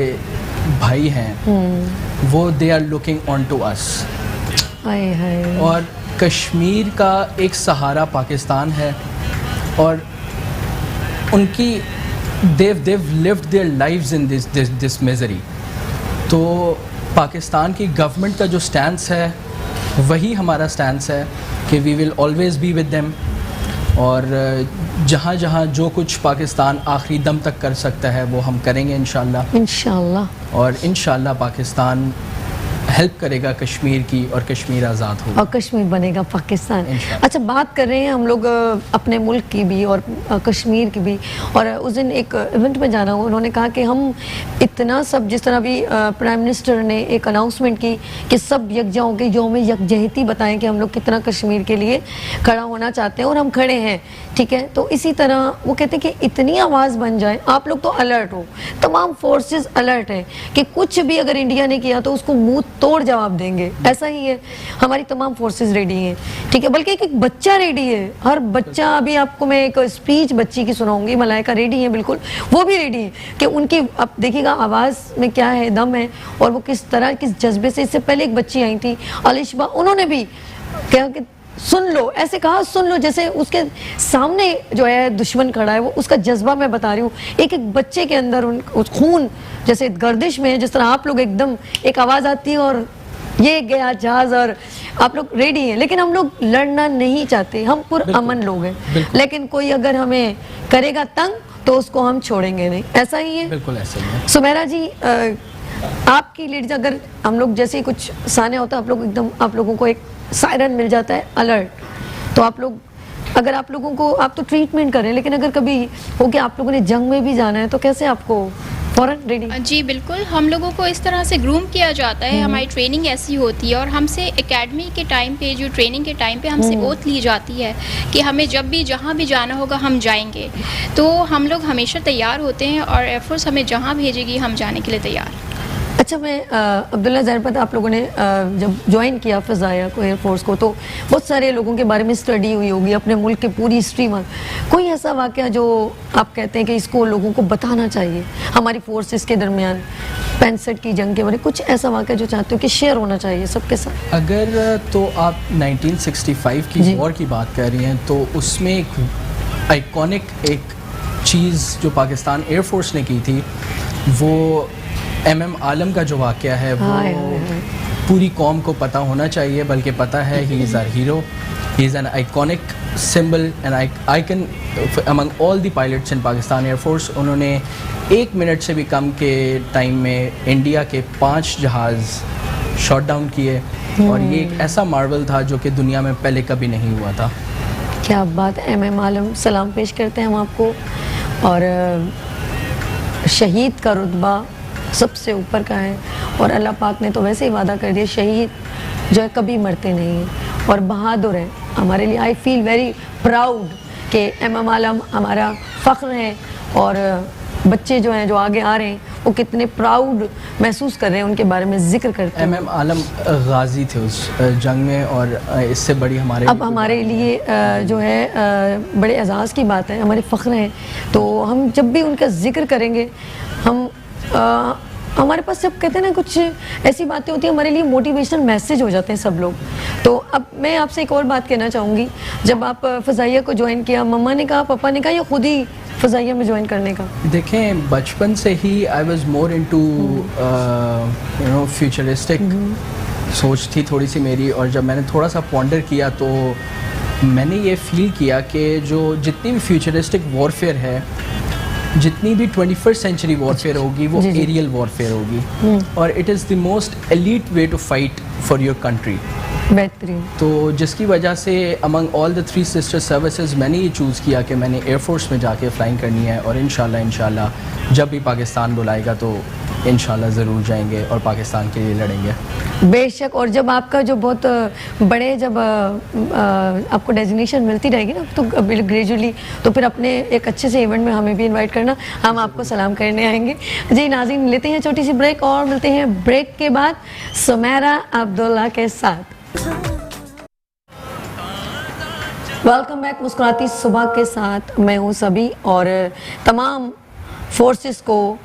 [SPEAKER 8] भाई हैं वो they are looking on to us, और कश्मीर का एक सहारा पाकिस्तान है, और उनकी they've lived their lives in this misery। तो पाकिस्तान की गवर्नमेंट का जो स्टैंस है वही हमारा स्टैंस है कि we will always be with them, और जहाँ जहाँ जो कुछ पाकिस्तान आखिरी दम तक कर सकता है वो हम करेंगे इंशाल्लाह, और इंशाल्लाह पाकिस्तान हेल्प करेगा कश्मीर की, और कश्मीर आज़ाद होगा
[SPEAKER 1] और कश्मीर बनेगा पाकिस्तान। अच्छा, बात कर रहे हैं हम लोग अपने मुल्क की भी और कश्मीर की भी, और उस दिन एक इवेंट में जाना हुआ, उन्होंने कहा कि हम इतना सब, जिस तरह भी प्राइम मिनिस्टर ने एक अनाउंसमेंट की कि सब यकजा होकर यौम यकजहती बताएं कि हम लोग कितना कश्मीर के लिए खड़ा होना चाहते हैं, और हम खड़े हैं, ठीक है। तो इसी तरह वो कहते हैं कि इतनी आवाज़ बन जाए, आप लोग तो अलर्ट हो, तमाम फोर्सेस अलर्ट हैं कि कुछ भी अगर इंडिया ने किया तो उसको मुंह तोड़ जवाब देंगे, ऐसा ही है, हमारी तमाम फोर्सेस रेडी हैं, ठीक है। बल्कि एक बच्चा रेडी है, हर बच्चा, अभी आपको मैं एक स्पीच बच्ची की सुनाऊंगी, मलाइका रेडी है, बिल्कुल वो भी रेडी है कि उनकी, अब देखिएगा आवाज़ में क्या है, दम है, और वो किस तरह, किस जज्बे से। इससे पहले एक बच्ची आई थी अलिशबा, उन्होंने भी कहा कि सुन लो, ऐसे कहा सुन लो, जैसे उसके सामने जो है दुश्मन खड़ा है, वो उसका जज्बा मैं बता रही हूँ। एक एक बच्चे के अंदर उस खून जैसे गर्दिश में, जिस तरह आप लोग एकदम एक आवाज़ आती है और ये गया जहाज, और आप लोग रेडी हैं, लेकिन हम लोग लड़ना नहीं चाहते, हम पुरअमन लोग हैं, लेकिन कोई अगर हमें करेगा तंग तो उसको हम छोड़ेंगे नहीं, ऐसा ही है।
[SPEAKER 8] बिल्कुल ऐसा ही है।
[SPEAKER 1] सुमेरा जी, आपकी लीड, अगर हम लोग जैसे कुछ साने होता है, आप लोग एकदम, आप लोगों को एक सायरन मिल जाता है अलर्ट, तो आप लोग, अगर आप लोगों को, आप तो ट्रीटमेंट करें, लेकिन अगर कभी हो कि आप लोगों ने जंग में भी जाना है तो कैसे आपको फौरन रेडी?
[SPEAKER 7] जी बिल्कुल, हम लोगों को इस तरह से ग्रूम किया जाता है, हमारी ट्रेनिंग ऐसी होती है, और हमसे एकेडमी के टाइम पे, जो ट्रेनिंग के टाइम पे हमसे ओथ ली जाती है कि हमें जब भी जहाँ भी जाना होगा हम जाएंगे, तो हम लोग हमेशा तैयार होते हैं, और एयरफोर्स हमें जहाँ भेजेगी हम जाने के लिए तैयार।
[SPEAKER 1] अच्छा, मैं अब्दुल्ला, ज़ाहिर पता आप लोगों ने जब ज्वाइन किया फ़ज़ाइया को, एयरफोर्स को, तो बहुत सारे लोगों के बारे में स्टडी हुई होगी, अपने मुल्क की पूरी हिस्ट्री में कोई ऐसा वाक़या जो आप कहते हैं कि इसको लोगों को बताना चाहिए, हमारी फोर्सेस के दरमियान 65 की जंग के बारे में कुछ ऐसा वाक़या जो चाहते हो कि शेयर होना चाहिए सबके साथ?
[SPEAKER 8] अगर तो आप 1965 की वॉर की बात कर रही हैं, तो उसमें एक आइकॉनिक एक चीज़ जो पाकिस्तान एयरफोर्स ने की थी वो MM आलम का जो वाक़या है वो पूरी कौम को पता होना चाहिए, बल्कि पता है। He is our hero, he is an iconic symbol and icon among all the pilots in Pakistan air force. उन्होंने 1 मिनट से भी कम के टाइम में इंडिया के 5 जहाज़ शॉट डाउन किए और ये एक ऐसा मार्वल था जो कि दुनिया में पहले कभी नहीं हुआ था।
[SPEAKER 1] क्या बात है। MM आलम, सलाम पेश करते हैं हम आपको। और शहीद का रुतबा सबसे ऊपर का है और अल्लाह पाक ने तो वैसे ही वादा कर दिया, शहीद जो है कभी मरते नहीं हैं और बहादुर है हमारे लिए। आई फील वेरी प्राउड कि MM आलम हमारा फ़ख्र है और बच्चे जो हैं जो आगे आ रहे हैं वो कितने प्राउड महसूस कर रहे हैं, उनके बारे में जिक्र करते हैं।
[SPEAKER 8] MM आलम गाजी थे उस जंग में और इससे बड़ी हमारे
[SPEAKER 1] अब हमारे लिए जो है बड़े एजाज़ की बात है, हमारे फ़ख्र हैं। तो हम जब भी उनका जिक्र करेंगे हम हमारे पास जब कहते हैं ना कुछ ऐसी बातें होती हैं हमारे लिए मोटिवेशनल मैसेज हो जाते हैं सब लोग। तो अब मैं आपसे एक और बात कहना चाहूँगी, जब आप फ़ज़ाइया को ज्वाइन किया, मम्मा ने कहा, पापा ने कहा या खुद ही फ़ज़ाइया में ज्वाइन करने का?
[SPEAKER 8] देखें, बचपन से ही I was more into you know futuristic सोच थी थोड़ी सी मेरी, और जब मैंने थोड़ा सा पॉन्डर किया तो मैंने ये फील किया कि जो जितनी भी फ्यूचरिस्टिक वॉरफेयर है, जितनी भी 21st सेंचुरी वॉरफेयर होगी वो एरियल वॉरफेयर होगी और it is the most elite way to fight for your country.
[SPEAKER 1] बेहतरीन।
[SPEAKER 8] तो जिसकी वजह से among all the 3 sister services मैंने ये चूज़ किया कि मैंने एयरफोर्स में जाके फ़्लाइंग करनी है और इंशाल्लाह जब भी पाकिस्तान बुलाएगा तो इंशाल्लाह ज़रूर जाएंगे और पाकिस्तान के लिए लड़ेंगे।
[SPEAKER 1] बेशक। और जब आपका जो बहुत बड़े जब आपको डेजिग्नेशन मिलती रहेगी ना तो ग्रेजुअली तो फिर अपने एक अच्छे से इवेंट में हमें भी इनवाइट करना, हम आपको सलाम करने आएंगे। जी नाज़रीन, लेते हैं छोटी सी ब्रेक और मिलते हैं ब्रेक के बाद सुमेरा अब्दुल्ला के साथ। वेलकम बैक मुस्कुराती सुबह के साथ। मैं हूँ सभी और तमाम फोर्सेस को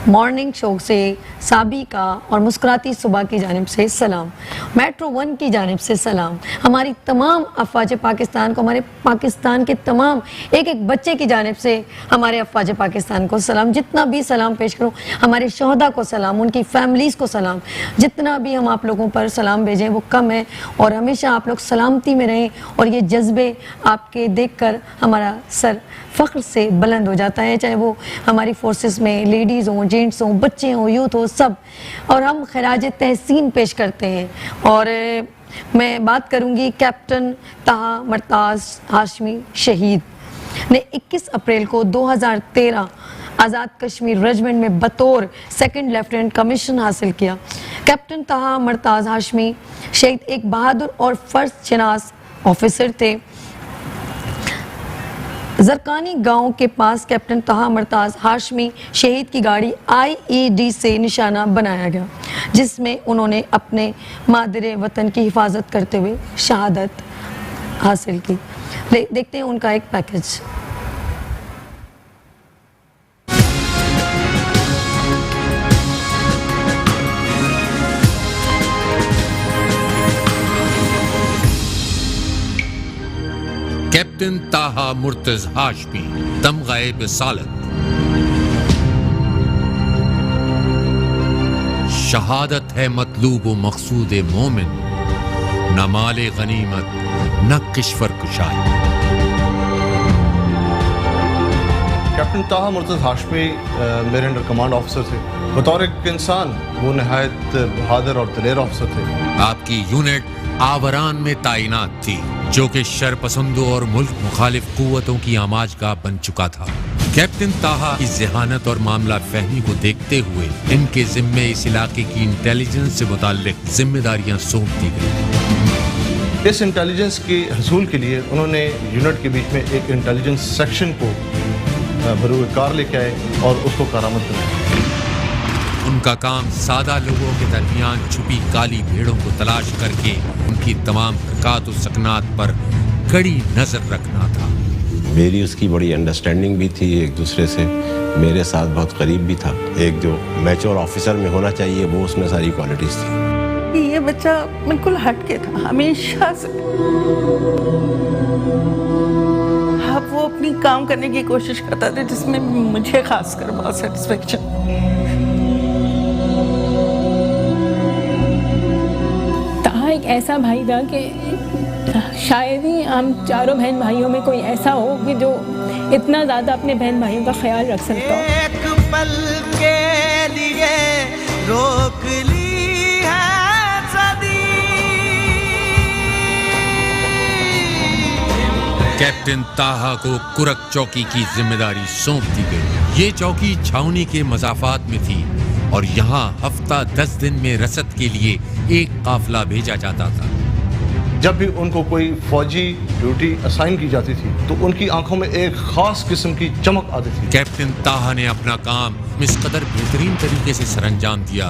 [SPEAKER 1] मॉर्निंग शो से साबी का और मुस्कुराती सुबह की जानिब से सलाम, मेट्रो 1 की जानिब से सलाम, हमारी तमाम अफवाज पाकिस्तान को, हमारे पाकिस्तान के तमाम एक एक बच्चे की जानिब से हमारे अफवाज पाकिस्तान को सलाम। जितना भी सलाम पेश करूँ, हमारे शहदा को सलाम, उनकी फैमिलीज़ को सलाम। जितना भी हम आप लोगों पर सलाम भेजें वो कम है और हमेशा आप लोग सलामती में रहें और ये जज्बे आपके देख कर हमारा सर फ़ख्र से बुलंद हो जाता है, चाहे वो हमारी फोर्सेस में लेडीज़ हों, जेंट्स हों, बच्चे हों, यूथ हो, सब। और हम खराज तहसीन पेश करते हैं। और मैं बात करूंगी कैप्टन ताहा मरताज़ हाशमी शहीद ने 21 अप्रैल को 2013 आज़ाद कश्मीर रेजिमेंट में बतौर 2nd लेफ्टिनेंट कमीशन हासिल किया। कैप्टन ताहा मरताज़ हाशमी शहीद एक बहादुर और फ़र्ज शनास ऑफिसर थे। जरकानी गांव के पास कैप्टन ताहा मरताज़ हाशमी शहीद की गाड़ी IED से निशाना बनाया गया, जिसमें उन्होंने अपने मादरे वतन की हिफाजत करते हुए शहादत हासिल की। देखते हैं उनका एक पैकेज।
[SPEAKER 9] कैप्टन ताहा मुर्तज़ हाशमी तमग़े बिसालत, शहादत है मतलूब व मक़सूद मोमिन, न माले गनीमत न किश्वर कुशाई।
[SPEAKER 10] कैप्टन ताहा मुर्तज़ हाशमी मेरे अंडर कमांड ऑफिसर थे। बतौर एक इंसान वो नहायत बहादुर और दिलेर ऑफिसर थे।
[SPEAKER 9] आपकी यूनिट आवरान में तैनात थी, जो कि शरपसंदों और मुल्क मुखालिफ कुव्वतों की आमाजगाह बन चुका था। कैप्टन ताहा की ज़हानत और मामला फहमी को देखते हुए इनके जिम्मे इस इलाके की इंटेलिजेंस से मुताल्लिक जिम्मेदारियां सौंप दी गई।
[SPEAKER 10] इस इंटेलिजेंस के हसूल के लिए उन्होंने यूनिट के बीच में एक इंटेलिजेंस सेक्शन को बरूकार लेके आए और उसको कारामद बनाया।
[SPEAKER 9] उनका काम सादा लोगों के दरमियान छुपी काली भेड़ों को तलाश करके उनकी तमाम हरकत और सकनात पर कड़ी नजर रखना था।
[SPEAKER 11] मेरी उसकी बड़ी अंडरस्टैंडिंग भी थी, एक दूसरे से मेरे साथ बहुत करीब भी था। एक जो मैच्योर ऑफिसर में होना चाहिए वो उसमें सारी क्वालिटीज थी।
[SPEAKER 12] ये बच्चा बिल्कुल हट के था हमेशा से। अब वो वो अपनी काम करने की कोशिश करता था, जिसमें मुझे खासकर बहुत सेटिस्फेक्शन।
[SPEAKER 2] ताहा एक ऐसा भाई था कि शायद ही हम चारों बहन भाइयों में कोई ऐसा हो कि जो इतना ज़्यादा अपने बहन भाइयों का ख्याल रख सकता हो।
[SPEAKER 13] एक पल के लिए रोक ली है सदी।
[SPEAKER 9] कैप्टन ताहा को कुरक चौकी की जिम्मेदारी सौंप दी गई। ये चौकी छावनी के मज़ाफ़ात में थी और यहाँ हफ्ता 10 दिन में रसद के लिए एक काफिला भेजा जाता था।
[SPEAKER 10] जब भी उनको कोई फौजी ड्यूटी असाइन की जाती थी तो उनकी आंखों में एक खास किस्म की चमक आती थी।
[SPEAKER 9] कैप्टन ताहा ने अपना काम इस कदर बेहतरीन तरीके से सरअंजाम दिया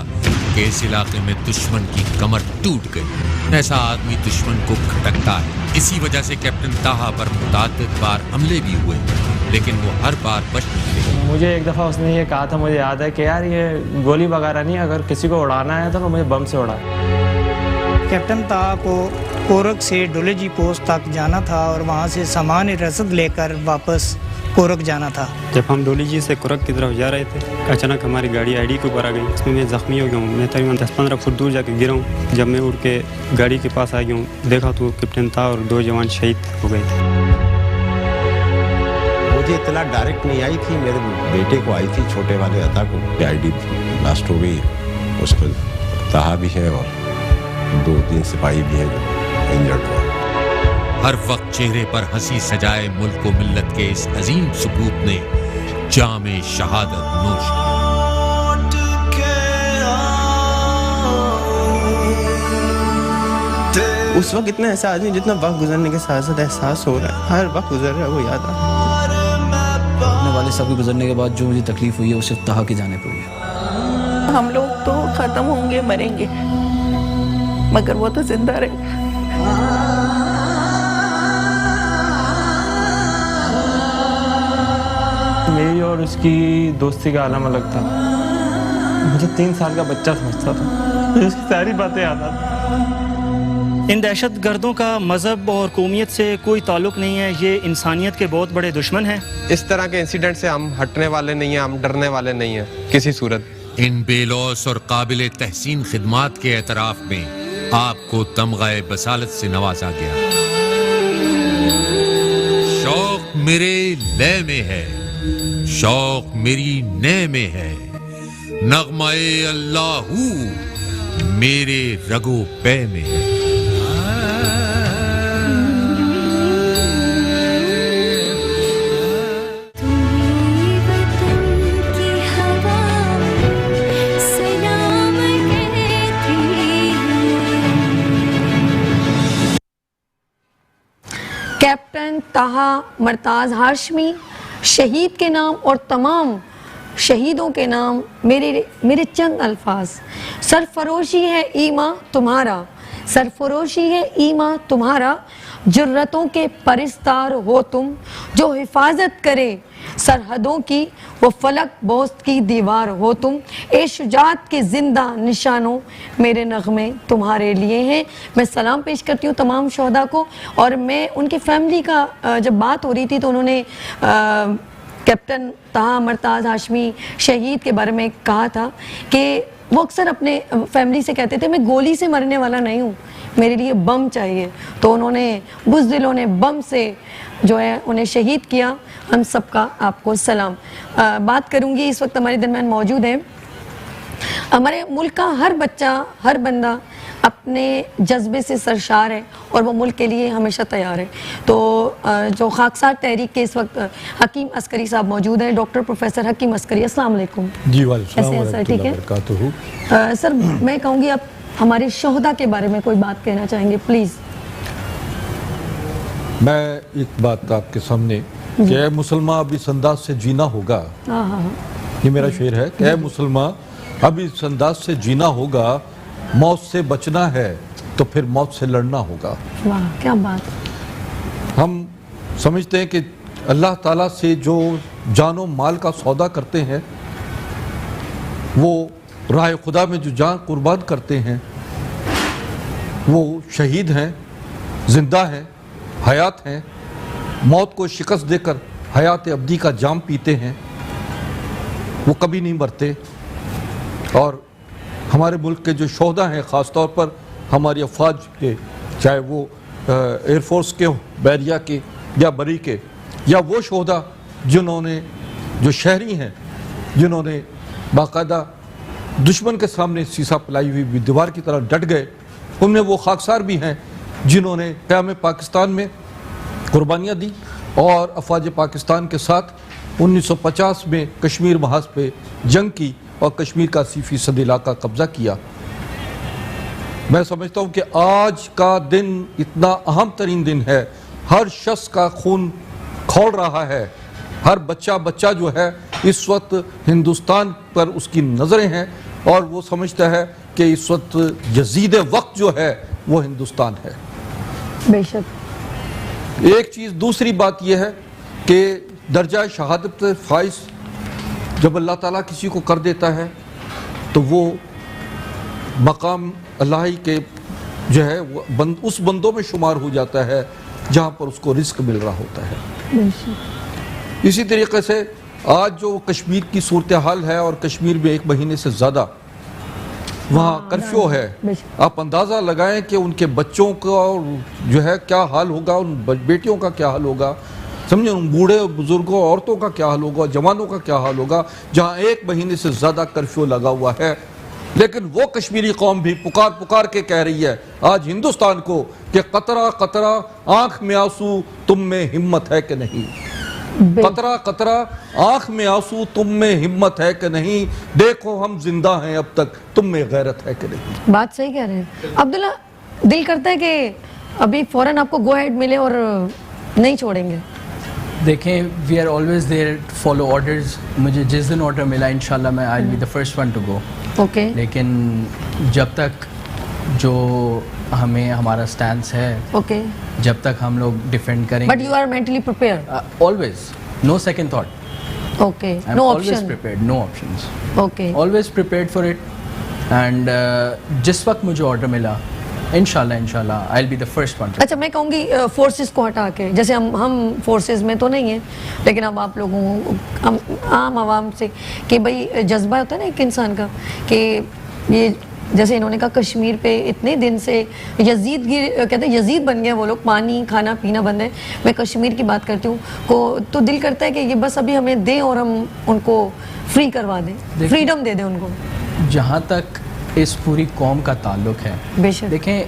[SPEAKER 9] कि इस इलाके में दुश्मन की कमर टूट गई। ऐसा आदमी दुश्मन को खटकता है। इसी वजह से कैप्टन ताहा पर मुतअद्दिद बार हमले भी हुए, लेकिन वो हर बार बच निकले।
[SPEAKER 14] मुझे एक दफ़ा उसने ये कहा था, मुझे याद है कि यार ये गोली वगैरह नहीं, अगर किसी को उड़ाना है तो मुझे बम से उड़ा।
[SPEAKER 15] कैप्टन ताहा को कोरक से डोलेजी पोस्ट तक जाना था और वहाँ से सामान रसद लेकर वापस कोरक जाना था।
[SPEAKER 16] जब हम डोलेजी से कोरक की तरफ जा रहे थे, अचानक हमारी गाड़ी आईडी के ऊपर आ गई। इसमें मैं ज़ख्मी हो गया हूँ। मैं तकरीबन 10-15 फुट दूर जाके गिरा हूँ। जब मैं उड़ के गाड़ी के पास आ गया हूँ, देखा तो कैप्टन ताहा और 2 जवान शहीद हो गए।
[SPEAKER 11] मुझे इतना डायरेक्ट नहीं आई थी, मेरे बेटे को आई थी, छोटे वाले अता को। आईडी ब्लास्ट हो गई, उस पर ताहा भी है और 2-3 सिपाही भी हैं जो इंजर्ड हुआ।
[SPEAKER 9] हर वक्त चेहरे पर हंसी सजाए मुल्क को मिल्लत के इस अजीम सपूत ने जामे शहादत नोश
[SPEAKER 16] की। उस वक्त इतना एहसास नहीं जितना वक्त गुजरने के साथ साथ एहसास हो रहा है। हर वक्त गुजर रहा है वो याद आ।
[SPEAKER 8] अपने वाले साहब के गुजरने के बाद जो मुझे तकलीफ हुई है वो सिर्फ ताहा के जाने पर हुई है।
[SPEAKER 12] हम लोग तो ख़त्म होंगे, मरेंगे, मगर वो तो जिंदा रहे।
[SPEAKER 14] मेरी और उसकी दोस्ती का आलम अलग था। मुझे 3 साल का बच्चा समझता था, मुझे उसकी सारी बातें याद आती।
[SPEAKER 15] इन दहशत गर्दों का मज़हब और कौमियत से कोई ताल्लुक़ नहीं है। ये इंसानियत के बहुत बड़े दुश्मन हैं।
[SPEAKER 16] इस तरह के इंसिडेंट से हम हटने वाले नहीं हैं, हम डरने वाले नहीं हैं किसी सूरत।
[SPEAKER 9] इन बेलौस और काबिल तहसीन खिदमात के एतराफ़ में आपको तमग़े बसालत से नवाजा गया। शौक मेरे लय में है, शौक मेरी नय में है, नग़्मा-ए अल्लाहू मेरे रगो पे में है।
[SPEAKER 1] कैप्टन ताहा मरताज़ हाशमी, शहीद के नाम और तमाम शहीदों के नाम मेरे चंद अल्फाज। सरफरोशी है ईमा तुम्हारा, सरफरोशी है ईमा तुम्हारा, जुर्रतों के परिस्तार हो तुम, जो हिफाजत करे सरहदों की, वो फलक बोस्त की दीवार हो तुम। ए शुजात के जिंदा निशानों मेरे नगमे तुम्हारे लिए हैं। मैं सलाम पेश करती हूँ तमाम शोहदा को। और मैं उनकी फैमिली का जब बात हो रही थी तो उन्होंने कैप्टन ताहा मरताज़ हाशमी शहीद के बारे में कहा था कि वो अक्सर अपने फैमिली से कहते थे मैं गोली से मरने वाला नहीं हूँ, मेरे लिए बम चाहिए। तो उन्होंने बुज़दिलों ने बम से जो है उन्हें शहीद किया। हम सबका आपको सलाम। बात करूँगी, इस वक्त हमारे दरम्यान मौजूद है हमारे मुल्क का हर बच्चा, हर बंदा अपने जज्बे से सरशार है और वो मुल्क के लिए हमेशा तैयार है। तो जो खाकसार तहरीक के इस वक्त हकीम अस्करी साहब मौजूद हैं, डॉक्टर प्रोफेसर हकीम अस्करी। अस्सलाम वालेकुम।
[SPEAKER 17] जी वालेकुम
[SPEAKER 1] कैसे हैं सर? ठीक है सर। मैं कहूँगी आप हमारे शोहदा के बारे में कोई बात कहना चाहेंगे प्लीज़।
[SPEAKER 17] मैं एक बात आपके सामने कि मुसलमान अब इस अंदाज से जीना होगा। ये मेरा शेर है कि मुसलमान अब इस अंदाज से जीना होगा, मौत से बचना है तो फिर मौत से लड़ना होगा।
[SPEAKER 1] वाह क्या बात।
[SPEAKER 17] हम समझते हैं कि अल्लाह ताला से जो जानो माल का सौदा करते हैं, वो राह खुदा में जो जान कुर्बान करते हैं, वो शहीद हैं, जिंदा हैं, हयात हैं। मौत को शिकस्त देकर हयात अब्दी का जाम पीते हैं, वो कभी नहीं मरते। और हमारे मुल्क के जो शोहदा हैं, ख़ास तौर पर हमारी अफवाज के, चाहे वो एयरफोर्स के, बैरिया के या बरी के, या वो शोहदा जिन्होंने, जो शहरी हैं, जिन्होंने बाकायदा दुश्मन के सामने सीसा पिलाई हुई दीवार की तरह डट गए, उनमें वो खाकसार भी हैं जिन्होंने क़याम पाकिस्तान में कुर्बानियाँ दी और अफवाज पाकिस्तान के साथ 1950 में कश्मीर महाज पे जंग की और कश्मीर का 80% इलाका कब्जा किया। मैं समझता हूँ कि आज का दिन इतना अहम तरीन दिन है, हर शख्स का खून खौल रहा है, हर बच्चा जो है इस वक्त हिंदुस्तान पर उसकी नज़रें हैं और वो समझता है कि इस वक्त यजीद वक्त जो है वो हिंदुस्तान है।
[SPEAKER 1] बेशक।
[SPEAKER 17] एक चीज़, दूसरी बात यह है कि दर्जा शहादत फाइज जब अल्लाह ताला किसी को कर देता है तो वो मकाम अल्लाह के जो है वो उस बंदों में शुमार हो जाता है जहाँ पर उसको रिस्क मिल रहा होता है। इसी तरीके से आज जो कश्मीर की सूरत हाल है और कश्मीर में 1 महीने से ज़्यादा वहाँ कर्फ्यू है, आप अंदाज़ा लगाएं कि उनके बच्चों का जो है क्या हाल होगा, उन बेटियों का क्या हाल होगा, समझे, उन बूढ़े बुजुर्गों औरतों का क्या हाल होगा, जवानों का क्या हाल होगा, जहाँ 1 महीने से ज़्यादा कर्फ्यू लगा हुआ है। लेकिन वो कश्मीरी कौम भी पुकार के कह रही है आज हिंदुस्तान को कि कतरा कतरा आंख में आंसू तुम में हिम्मत है कि नहीं, कतरा कतरा आंख में आंसू तुम में हिम्मत है कि नहीं, देखो हम जिंदा हैं अब तक, तुम में गैरत है कि नहीं।
[SPEAKER 1] बात सही कह रहे हैं अब्दुल्ला। दिल करता है कि अभी फौरन आपको गो अहेड मिले और नहीं छोड़ेंगे।
[SPEAKER 8] देखें, we are always there to follow orders. मुझे जिस दिन ऑर्डर मिला इंशाल्लाह मैं I will be the first one to go.
[SPEAKER 1] Okay.
[SPEAKER 8] लेकिन जब तक जो हमें हमारा स्टैंस है,
[SPEAKER 1] ओके,
[SPEAKER 8] जब तक हम लोग डिफेंड करेंगे।
[SPEAKER 1] But you are mentally prepared?
[SPEAKER 8] Always, no second thought.
[SPEAKER 1] Okay, no option.
[SPEAKER 8] Always prepared, no options.
[SPEAKER 1] Okay,
[SPEAKER 8] always prepared for it. And जिस वक्त मुझे ऑर्डर मिला इंशाल्लाह I will be the first one.
[SPEAKER 1] अच्छा, मैं कहूँगी फोर्सेस को हटा के, जैसे हम फोर्सेस में तो नहीं है, लेकिन अब आप लोगों आम आवाम से कि भाई जज्बा होता है ना एक इंसान का कि ये, जैसे इन्होंने कहा कश्मीर पे इतने दिन से यजीद कहते हैं यजीद बन गए वो लोग, पानी खाना पीना बंद है। मैं कश्मीर की बात करती हूँ को तो दिल करता है कि ये बस अभी हमें दें और हम उनको फ्री करवा दें, फ्रीडम दे दें उनको।
[SPEAKER 8] जहाँ तक इस पूरी कौम का ताल्लुक है,
[SPEAKER 1] बेशक
[SPEAKER 8] देखें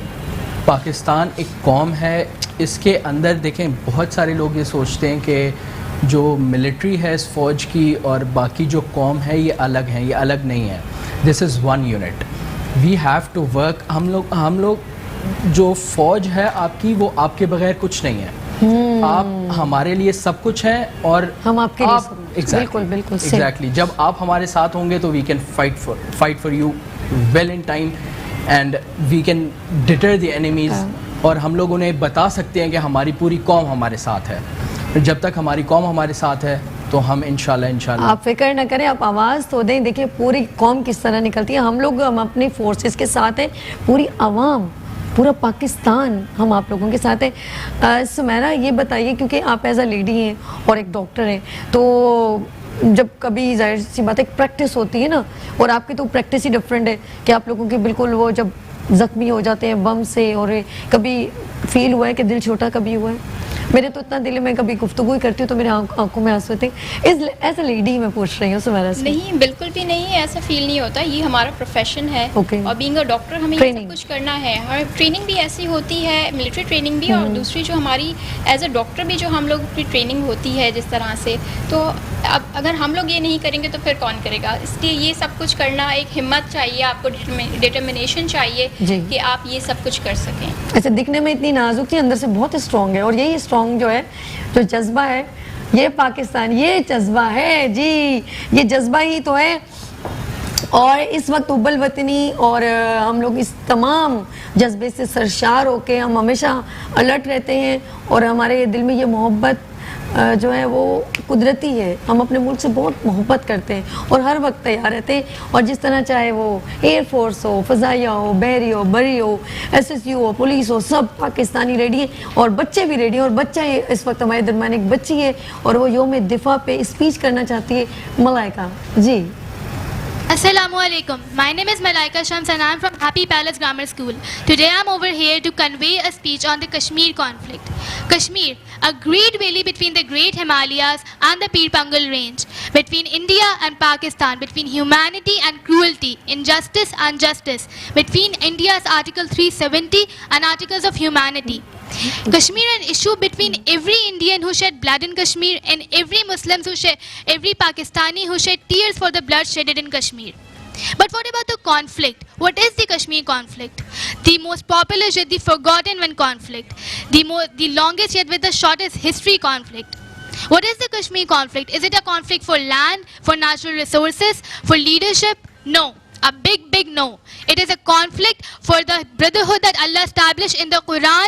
[SPEAKER 8] पाकिस्तान एक कौम है, इसके अंदर देखें बहुत सारे लोग ये सोचते हैं कि जो मिलिट्री है इस फौज की और बाकी जो कौम है ये अलग हैं, ये अलग नहीं है। This is one unit, we have to work. हम लोग जो फौज है आपकी, वो आपके बगैर कुछ नहीं है। आप हमारे लिए सब कुछ है और
[SPEAKER 1] हम आपके लिए बिल्कुल
[SPEAKER 8] एग्जैक्टली। जब आप हमारे साथ होंगे तो we can fight for you well in time and we can deter the enemies. और हम लोग उन्हें बता सकते हैं कि हमारी पूरी कौम हमारे साथ है। जब तक हमारी कौम हमारे साथ है तो हम इंशाल्लाह
[SPEAKER 1] आप फिक्र न करें, आप आवाज़ तो दें। देखिए पूरी कौम किस तरह निकलती है, हम अपनी फोर्सेस के साथ हैं, पूरी आवाम, पूरा पाकिस्तान हम आप लोगों के साथ है। सुमैरा ये बताइए, क्योंकि आप एज अ लेडी हैं और एक डॉक्टर हैं, तो जब कभी जाहिर सी बात है प्रैक्टिस होती है ना, और आपकी तो प्रैक्टिस ही डिफरेंट है कि आप लोगों के बिल्कुल वो जब ज़ख्मी हो जाते हैं बम से, और कभी फील हुआ है कि दिल छोटा कभी हुआ है? मेरे तो इतना दिल में कभी गुफ्तगू ही करती हूँ तो मेरे आंखों में आंसू आते हैं। एज अ लेडी मैं पूछ रही हूँ सुमैरा से।
[SPEAKER 7] नहीं, बिल्कुल भी नहीं, ऐसा फील नहीं होता। ये हमारा प्रोफेशन है और बीइंग अ डॉक्टर हमें ये सब कुछ करना है। हमारी ट्रेनिंग भी ऐसी होती है, मिलिट्री ट्रेनिंग भी, और दूसरी जो हमारी एज अ डॉक्टर भी जो हम लोग की ट्रेनिंग होती है जिस तरह से, तो अब अगर हम लोग ये नहीं करेंगे तो फिर कौन करेगा? इसलिए ये सब कुछ करना, एक हिम्मत चाहिए आपको, डिटर्मिनेशन चाहिए कि आप ये सब कुछ कर सकें।
[SPEAKER 1] अच्छा, दिखने में इतनी नाजुक थी, अंदर से बहुत स्ट्रॉन्ग है, और यही स्ट्रॉन्ग जो है, जो जज्बा है, ये पाकिस्तान, ये जज्बा है जी, ये जज्बा ही तो है। और इस वक्त उबल वतनी और हम लोग इस तमाम जज्बे से सरशार होके हम हमेशा अलर्ट रहते हैं, और हमारे दिल में ये मोहब्बत जो है वो कुदरती है। हम अपने मुल्क से बहुत मोहब्बत करते हैं और हर वक्त तैयार रहते हैं। और जिस तरह चाहे वो एयरफोर्स हो, फ़ज़ाइया हो, बहरी हो, बरी हो, SSU हो, पुलिस हो, सब पाकिस्तानी रेडी है और बच्चे भी रेडी हैं। और बच्चा इस वक्त हमारे दरमियान एक बच्ची है और वो योम दिफा पे स्पीच करना चाहती है। मलाइका जी।
[SPEAKER 18] Assalamualaikum. My name is Malaika Shams and I am from Happy Palace Grammar School. Today I am over here to convey a speech on the Kashmir conflict. Kashmir, a great valley between the Great Himalayas and the Pir Pangal Range, between India and Pakistan, between humanity and cruelty, injustice and justice, between India's Article 370 and Articles of Humanity. Kashmir, an issue between every Indian who shed blood in Kashmir and every Muslim who shed, every Pakistani who shed tears for the blood shedded in Kashmir. But what about the conflict? What is the Kashmir conflict? The most popular yet the forgotten one conflict. The longest yet with the shortest history conflict. What is the Kashmir conflict? Is it a conflict for land, for natural resources, for leadership? No. A big no. It is a conflict for the brotherhood that Allah established in the Quran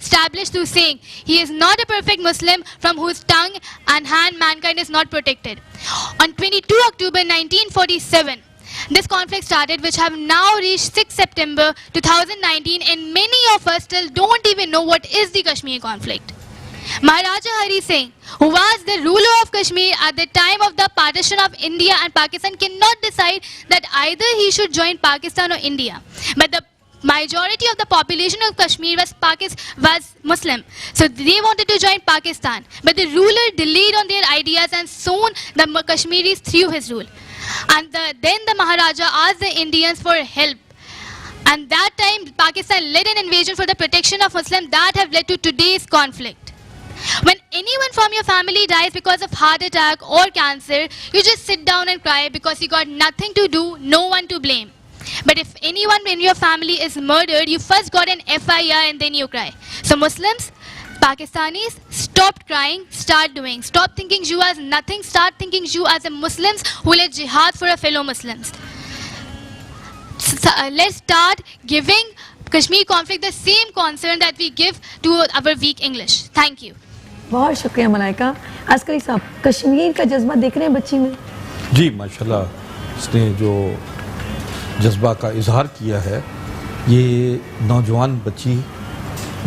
[SPEAKER 18] established through saying, he is not a perfect Muslim from whose tongue and hand mankind is not protected. On 22 October 1947, this conflict started, which have now reached 6 September 2019, and many of us still don't even know what is the Kashmir conflict. Maharaja Hari Singh, who was the ruler of Kashmir at the time of the partition of India and Pakistan, cannot decide that either he should join Pakistan or India. But the majority of the population of Kashmir was Muslim, so they wanted to join Pakistan. But the ruler delayed on their ideas, and soon the Kashmiris threw his rule. And then the Maharaja asked the Indians for help. And that time Pakistan led an invasion for the protection of Muslims that have led to today's conflict. When anyone from your family dies because of heart attack or cancer, you just sit down and cry because you got nothing to do, no one to blame. But if anyone in your family is murdered, you first got an FIR and then you cry. So Muslims, Pakistanis, stop crying, start doing. Stop thinking you as nothing, start thinking you as a Muslims who led jihad for a fellow Muslims. Let's start giving Kashmir conflict the same concern that we give to our weak English. Thank you.
[SPEAKER 1] बहुत शुक्रिया मलाइका। अस्करी साहब, कश्मीर का जज्बा देख रहे हैं बच्ची में?
[SPEAKER 17] जी माशाल्लाह, इसने जो जज्बा का इजहार किया है, ये नौजवान बच्ची,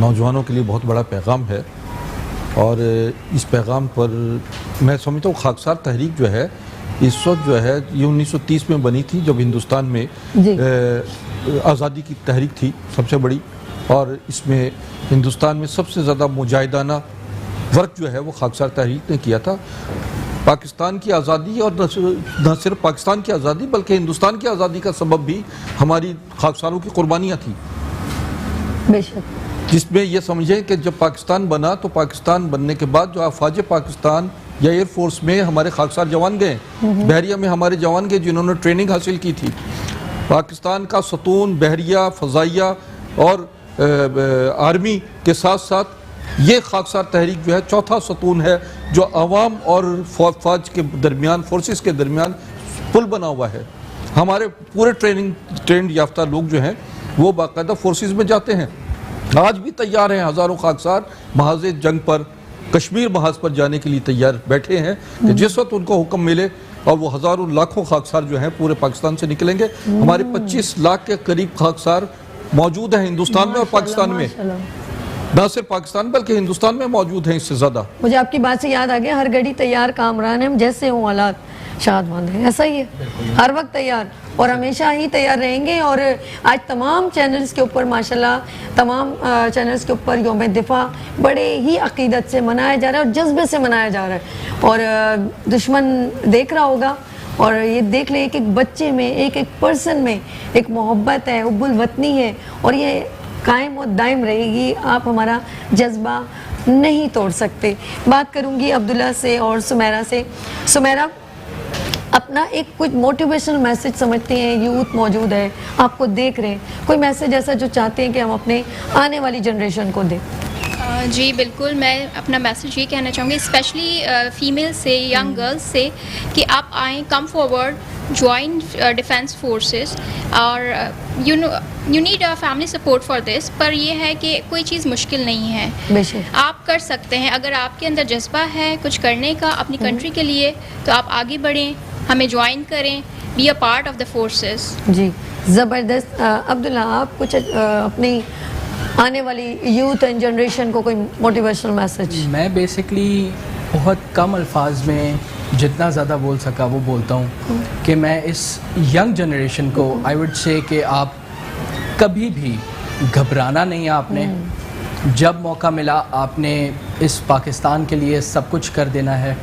[SPEAKER 17] नौजवानों के लिए बहुत बड़ा पैगाम है। और इस पैगाम पर मैं समझता हूँ खाकसार तहरीक जो है इस वक्त जो है ये 1930 में बनी थी, जब हिंदुस्तान में आज़ादी की तहरीक थी सबसे बड़ी। और इसमें हिंदुस्तान में सबसे ज़्यादा मुजाहिदाना वर्क जो है वो खाकसार तहरीक ने किया था। पाकिस्तान की आज़ादी, और न सिर्फ पाकिस्तान की आज़ादी बल्कि हिंदुस्तान की आज़ादी का सबब भी हमारी खाकसारों की कुर्बानियाँ थी। जिसमें ये समझें कि जब पाकिस्तान बना तो पाकिस्तान बनने के बाद जो अफवाज पाकिस्तान या एयरफोर्स में हमारे खाकसार जवान गए, बहरिया में हमारे जवान गए जिन्होंने ट्रेनिंग हासिल की थी। पाकिस्तान का सतून, बहरिया, फ़ज़ाइया और आर्मी के साथ साथ ये खाकसार तहरीक जो है चौथा सतून है, जो अवाम और फौज के दरमियान, फोर्सेस के दरमियान पुल बना हुआ है। हमारे पूरे ट्रेंड याफ्ता लोग जो हैं वो बाकायदा फोर्सेस में जाते हैं, आज भी तैयार हैं। हज़ारों खाकसार महाज़ जंग पर, कश्मीर महाज पर जाने के लिए तैयार बैठे हैं कि जिस वक्त उनको हुक्म मिले, और वो हज़ारों लाखों खाकसार जो हैं पूरे पाकिस्तान से निकलेंगे। हमारे 25 लाख के करीब खाकसार मौजूद हैं हिंदुस्तान में और पाकिस्तान में, न सिर्फ पाकिस्तान बल्कि हिंदुस्तान में मौजूद हैं इससे ज़्यादा।
[SPEAKER 1] मुझे आपकी बात से याद आ गया, हर घड़ी तैयार कामरान है, हम जैसे हों हालात शाद बंद है, ऐसा ही है, हर वक्त तैयार और हमेशा ही तैयार रहेंगे। और आज तमाम चैनल्स के ऊपर माशाल्लाह, तमाम चैनल्स के ऊपर यौम दिफा बड़े ही अकीदत से मनाया जा रहा है और जज्बे से मनाया जा रहा है। और दुश्मन देख रहा होगा और ये देख ले एक एक बच्चे में, एक एक पर्सन में एक मोहब्बत है, हुब्बुल वतनी है और ये कायम और दायम रहेगी। आप हमारा जज्बा नहीं तोड़ सकते। बात करूंगी अब्दुल्ला से और सुमेरा से। सुमेरा, अपना एक कुछ मोटिवेशनल मैसेज समझते हैं, यूथ मौजूद है, आपको देख रहे हैं, कोई मैसेज ऐसा जो चाहते हैं कि हम अपने आने वाली जनरेशन को दें?
[SPEAKER 7] जी बिल्कुल, मैं अपना मैसेज ये कहना चाहूँगी स्पेशली फ़ीमेल से, यंग गर्ल्स से, कि आप आएँ, come forward, join defence forces, और you need a family support for this. पर ये है कि कोई चीज़ मुश्किल नहीं है, आप कर सकते हैं। अगर आपके अंदर जज्बा है कुछ करने का अपनी कंट्री के लिए, तो आप आगे बढ़ें, हमें ज्वाइन करें, be a part of the forces.
[SPEAKER 1] जी ज़बरदस्त। अब्दुल्ला, आप कुछ अपनी आने वाली यूथ एंड जनरेशन को कोई मोटिवेशनल मैसेज?
[SPEAKER 8] मैं बेसिकली बहुत कम अल्फाज में जितना ज़्यादा बोल सका वो बोलता हूँ कि मैं इस यंग जनरेशन को आई वुड से कि आप कभी भी घबराना नहीं है आपने। जब मौका मिला आपने इस पाकिस्तान के लिए सब कुछ कर देना है।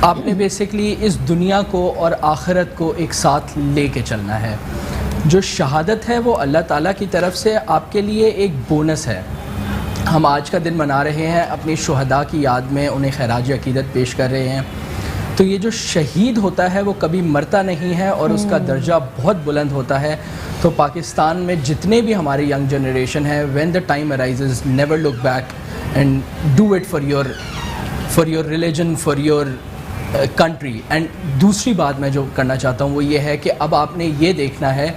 [SPEAKER 8] आपने बेसिकली इस दुनिया को और आखिरत को एक साथ लेके चलना है। जो शहादत है वो अल्लाह ताला की तरफ से आपके लिए एक बोनस है। हम आज का दिन मना रहे हैं, अपनी शुहदा की याद में उन्हें खैराज अकीदत पेश कर रहे हैं। तो ये जो शहीद होता है वो कभी मरता नहीं है और उसका दर्जा बहुत बुलंद होता है। तो पाकिस्तान में जितने भी हमारे यंग जनरेशन है, when the time arises, never look back and do it for your religion, for your country. And दूसरी बात मैं जो करना चाहता हूँ वो ये है कि अब आपने ये देखना है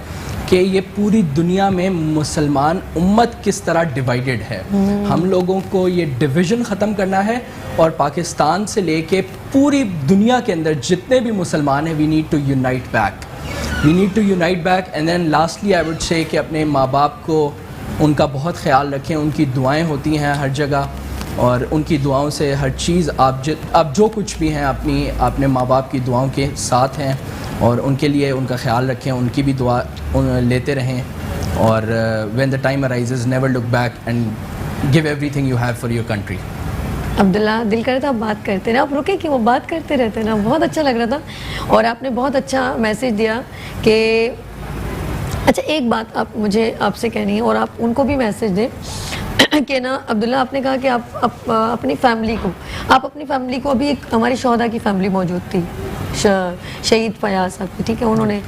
[SPEAKER 8] कि ये पूरी दुनिया में मुसलमान उम्मत किस तरह डिवाइडेड है। हम लोगों को ये डिवीज़न ख़त्म करना है और पाकिस्तान से लेके पूरी दुनिया के अंदर जितने भी मुसलमान हैं, we need to unite back. And then lastly I would say कि अपने माँ बाप को उनका बहुत ख्याल रखें। उनकी दुआएं होती हैं हर जगह और उनकी दुआओं से हर चीज़ आप जो कुछ भी हैं अपने माँ बाप की दुआओं के साथ हैं और उनके लिए उनका ख्याल रखें, उनकी भी दुआ लेते रहें। और when the time arises, never look back and give everything you have for your country.
[SPEAKER 1] Abdullah, दिल करे तो आप बात करते ना, आप रुके कि वो बात करते रहते ना, बहुत अच्छा लग रहा था और आपने बहुत अच्छा मैसेज दिया कि अच्छा एक बात आप मुझे आपसे कहनी है और आप उनको भी मैसेज दें कि ना अब्दुल्ला, आपने कहा कि आप अपनी फैमिली को अभी एक हमारी शोहदा की फैमिली मौजूद थी, शहीद फयाज साहब, ठीक है, उन्होंने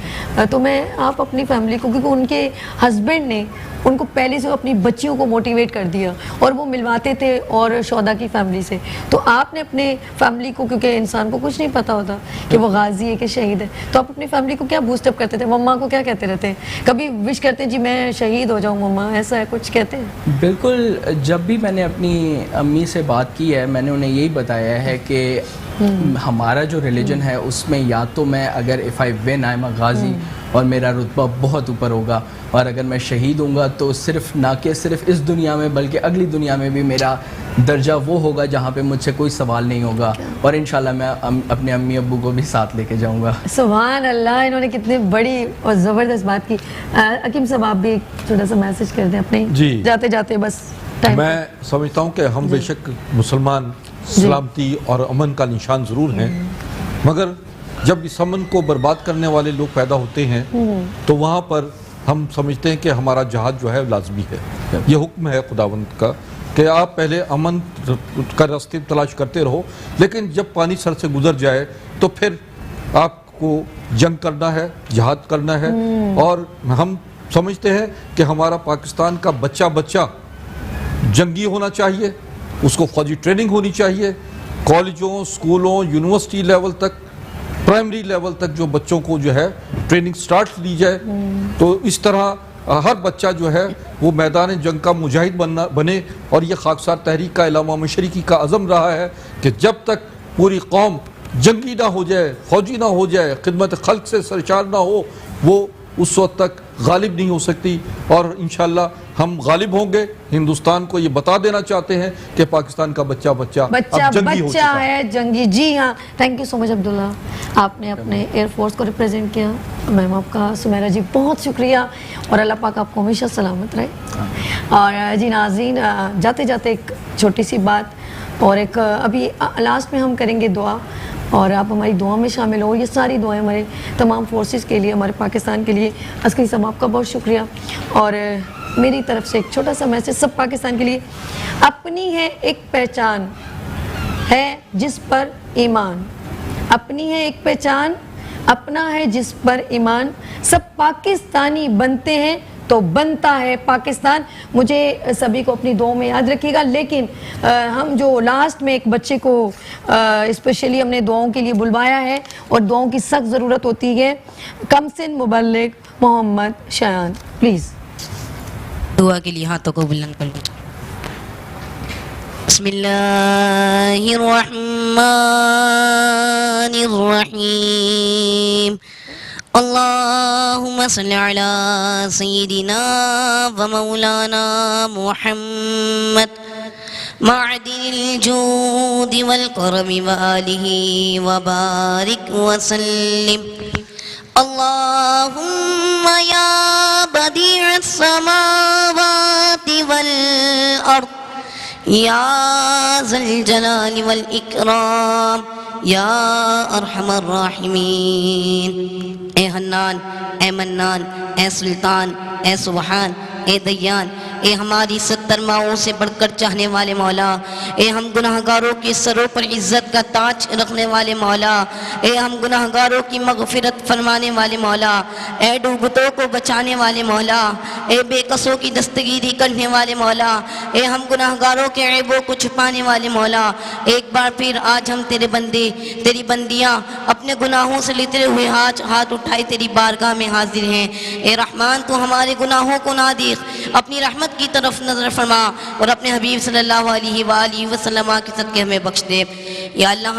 [SPEAKER 1] तो मैं आप अपनी फैमिली को, क्योंकि उनके हस्बैंड ने उनको पहले से अपनी बच्चियों को मोटिवेट कर दिया और वो मिलवाते थे और शोहदा की फैमिली से, तो आपने अपने फैमिली को, क्योंकि इंसान को कुछ नहीं पता होता कि वो गाजी है कि शहीद है, तो आप अपनी फैमिली को क्या बूस्टअप करते थे? मम्मा को क्या कहते रहते हैं? कभी विश करते हैं जी मैं शहीद हो जाऊँ मम्मा, ऐसा है कुछ कहते हैं?
[SPEAKER 8] बिल्कुल, जब भी मैंने अपनी अम्मी से बात की है मैंने उन्हें यही बताया है कि हमारा जो रिलीजन है उसमें या तो मैं अगर if I win I am a गाजी और मेरा रुतबा बहुत ऊपर होगा, और अगर मैं शहीद होऊंगा तो सिर्फ ना कि सिर्फ इस दुनिया में बल्कि अगली दुनिया में भी मेरा दर्जा वो होगा जहाँ पे मुझसे कोई सवाल नहीं होगा और इंशाल्लाह मैं अपने अम्मी अब्बू को भी साथ लेके जाऊँगा।
[SPEAKER 1] सुभान अल्लाह, इन्होंने कितनी बड़ी और ज़बरदस्त बात की। अकीम साहब, आप भी एक छोटा सा मैसेज कर दें अपने जाते जाते बस टाइम।
[SPEAKER 17] मैं समझता हूँ कि हम बेशक मुसलमान सलामती और अमन का निशान ज़रूर हैं, मगर जब इस अमन को बर्बाद करने वाले लोग पैदा होते हैं तो वहाँ पर हम समझते हैं कि हमारा जहाद जो है लाजमी है। ये हुक्म है खुदावंद का कि आप पहले अमन का रास्ते तलाश करते रहो, लेकिन जब पानी सर से गुजर जाए तो फिर आपको जंग करना है, जहाद करना है। और हम समझते हैं कि हमारा पाकिस्तान का बच्चा जंगी होना चाहिए, उसको फौजी ट्रेनिंग होनी चाहिए। कॉलेजों, स्कूलों, यूनिवर्सिटी लेवल तक, प्राइमरी लेवल तक जो बच्चों को जो है ट्रेनिंग स्टार्ट ली जाए, तो इस तरह हर बच्चा जो है वो मैदान जंग का मुजाहिद बने। और ये खाकसार तहरीक का इलामा मशरिकी का अज़म रहा है कि जब तक पूरी कौम जंगी ना हो जाए, फौजी ना हो जाए, खिदमत खल्क से सरशार ना हो, वो उस वक्त तक गालिब नहीं हो सकती। और इंशाल्लाह हम गालिब होंगे। हिंदुस्तान को ये बता देना चाहते हैं कि पाकिस्तान का बच्चा
[SPEAKER 1] है जंगी। जी हाँ, thank you so much Abdullah, आपने अपने एयरफोर्स को रिप्रेजेंट किया। मैम आपका, सुमेरा जी बहुत शुक्रिया और अल्लाह पाक आपको हमेशा सलामत रहे। और जी नाज़रीन, जाते जाते एक छोटी सी बात और एक अभी लास्ट में हम करेंगे दुआ और आप हमारी दुआ में शामिल हो। ये सारी दुआएं हमारे तमाम फोर्सेस के लिए, हमारे पाकिस्तान के लिए। अस्करी साहब आपका बहुत शुक्रिया और मेरी तरफ से एक छोटा सा मैसेज सब पाकिस्तान के लिए। अपनी है एक पहचान है जिस पर ईमान, अपनी है एक पहचान, अपना है जिस पर ईमान, सब पाकिस्तानी बनते हैं तो बनता है पाकिस्तान। मुझे सभी को अपनी दुआओं में याद रखिएगा। लेकिन हम जो लास्ट में एक बच्चे को स्पेशली हमने दुआओं के लिए बुलवाया है और दुआओं की सख्त ज़रूरत होती है, कमसिन मुबल्लिग मोहम्मद शायान, प्लीज़
[SPEAKER 19] दुआ के लिए हाथों को बुलंद कर लो। बिस्मिल्लाहिर्रहमानिर्रहीम। अल्लाहुम्मा सल्लि अला सय्यिदिना व मौलाना मुहम्मद मादिनिल जूदि वल करमी व आलिहि व बारिक व सल्लिम। अल्लाहुम्मा या बदीअस समावाति वल अर्द या ज़ल जलाली वल इकराम या अरहमर राहिमीन। ए हन्नान, ए मन्नान, ए सुल्तान, ए सुबहान, ए दयान, ए हमारी 70 माओं से बढ़कर चाहने वाले मौला, ए हम गुनाहगारों के सरों पर इज्जत का ताज रखने वाले मौला, ए हम गुनाहगारों की मगफिरत फरमाने वाले मौला, ए डूबतों को बचाने वाले मौला, ए बेकसों की दस्तगीरी करने वाले मौला, ए हम गुनाहगारों के ऐबों को छुपाने वाले मौला। एक बार फिर आज हम तेरे बंदे, तेरी बंदियाँ अपने गुनाहों से लेते हुए हाथ उठाए तेरी बारगाह में हाजिर हैं। ए रहमान, तू हमारे गुनाहों को ना देख, अपनी रहमत की तरफ नजर फरमा और अपने हबीब सल्लल्लाहु अलैहि वसल्लम के सदके हमें बख्श दे। या अल्लाह,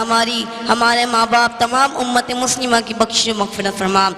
[SPEAKER 19] हमारे माँ बाप तमाम उम्मत मुस्लिमा की बख्शिश मग़फ़िरत फरमा।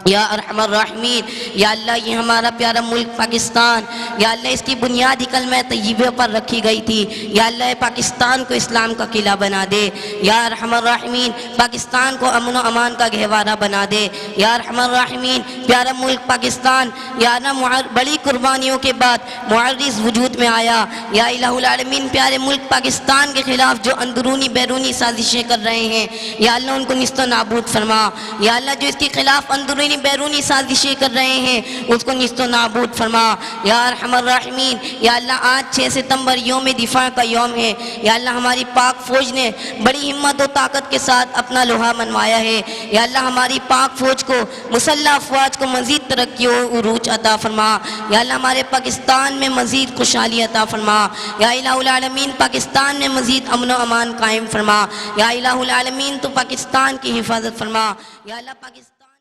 [SPEAKER 19] या अरहमर राहिमीन, या अल्लाह, ये हमारा प्यारा मुल्क पाकिस्तान, या अल्लाह, इसकी बुनियादी कलमा तय्यबा पर रखी गई थी। या अल्लाह, पाकिस्तान को इस्लाम का किला बना दे। या अरहमर राहिमीन, पाकिस्तान को अमन व अमान का गहवारा बना दे। या अरहमर राहिमीन, प्यारा मुल्क पाकिस्तान या अल्लाह बड़ी कुर्बानियों के बाद मुअर्रिज़ वजूद में आया। या इलाहुल आलमीन, प्यारे मुल्क पाकिस्तान के खिलाफ जो अंदरूनी बैरूनी साजिशें कर रहे हैं, या अल्लाह उनको निस्तो नाबूद फरमा। या अल्लाह, जो इसके खिलाफ अंदरूनी बैरूनी साजिशें कर रहे हैं उसको निस्तो नाबूद फरमा। या अरहमर राहिमीन, या अल्लाह, आज 6 सितंबर यौम दिफा का यौम है। या अल्लाह, हमारी पाक फौज ने बड़ी हिम्मत और ताकत के साथ अपना लोहा मनवाया है। या अल्लाह, हमारी पाक फौज को, मुसल्लह अफवाज को मजीद तरक्की और उरूज अता फरमा। या अल्लाह, हमारे पाकिस्तान में मजीद खुशहाली अता फरमा। या इलाहुल आलमीन, पाकिस्तान में मजीद अमन व अमान कायम फरमा। या इलाहुल आलमीन, तो पाकिस्तान की हिफाजत फरमा। या अल्लाह, पाकिस्तान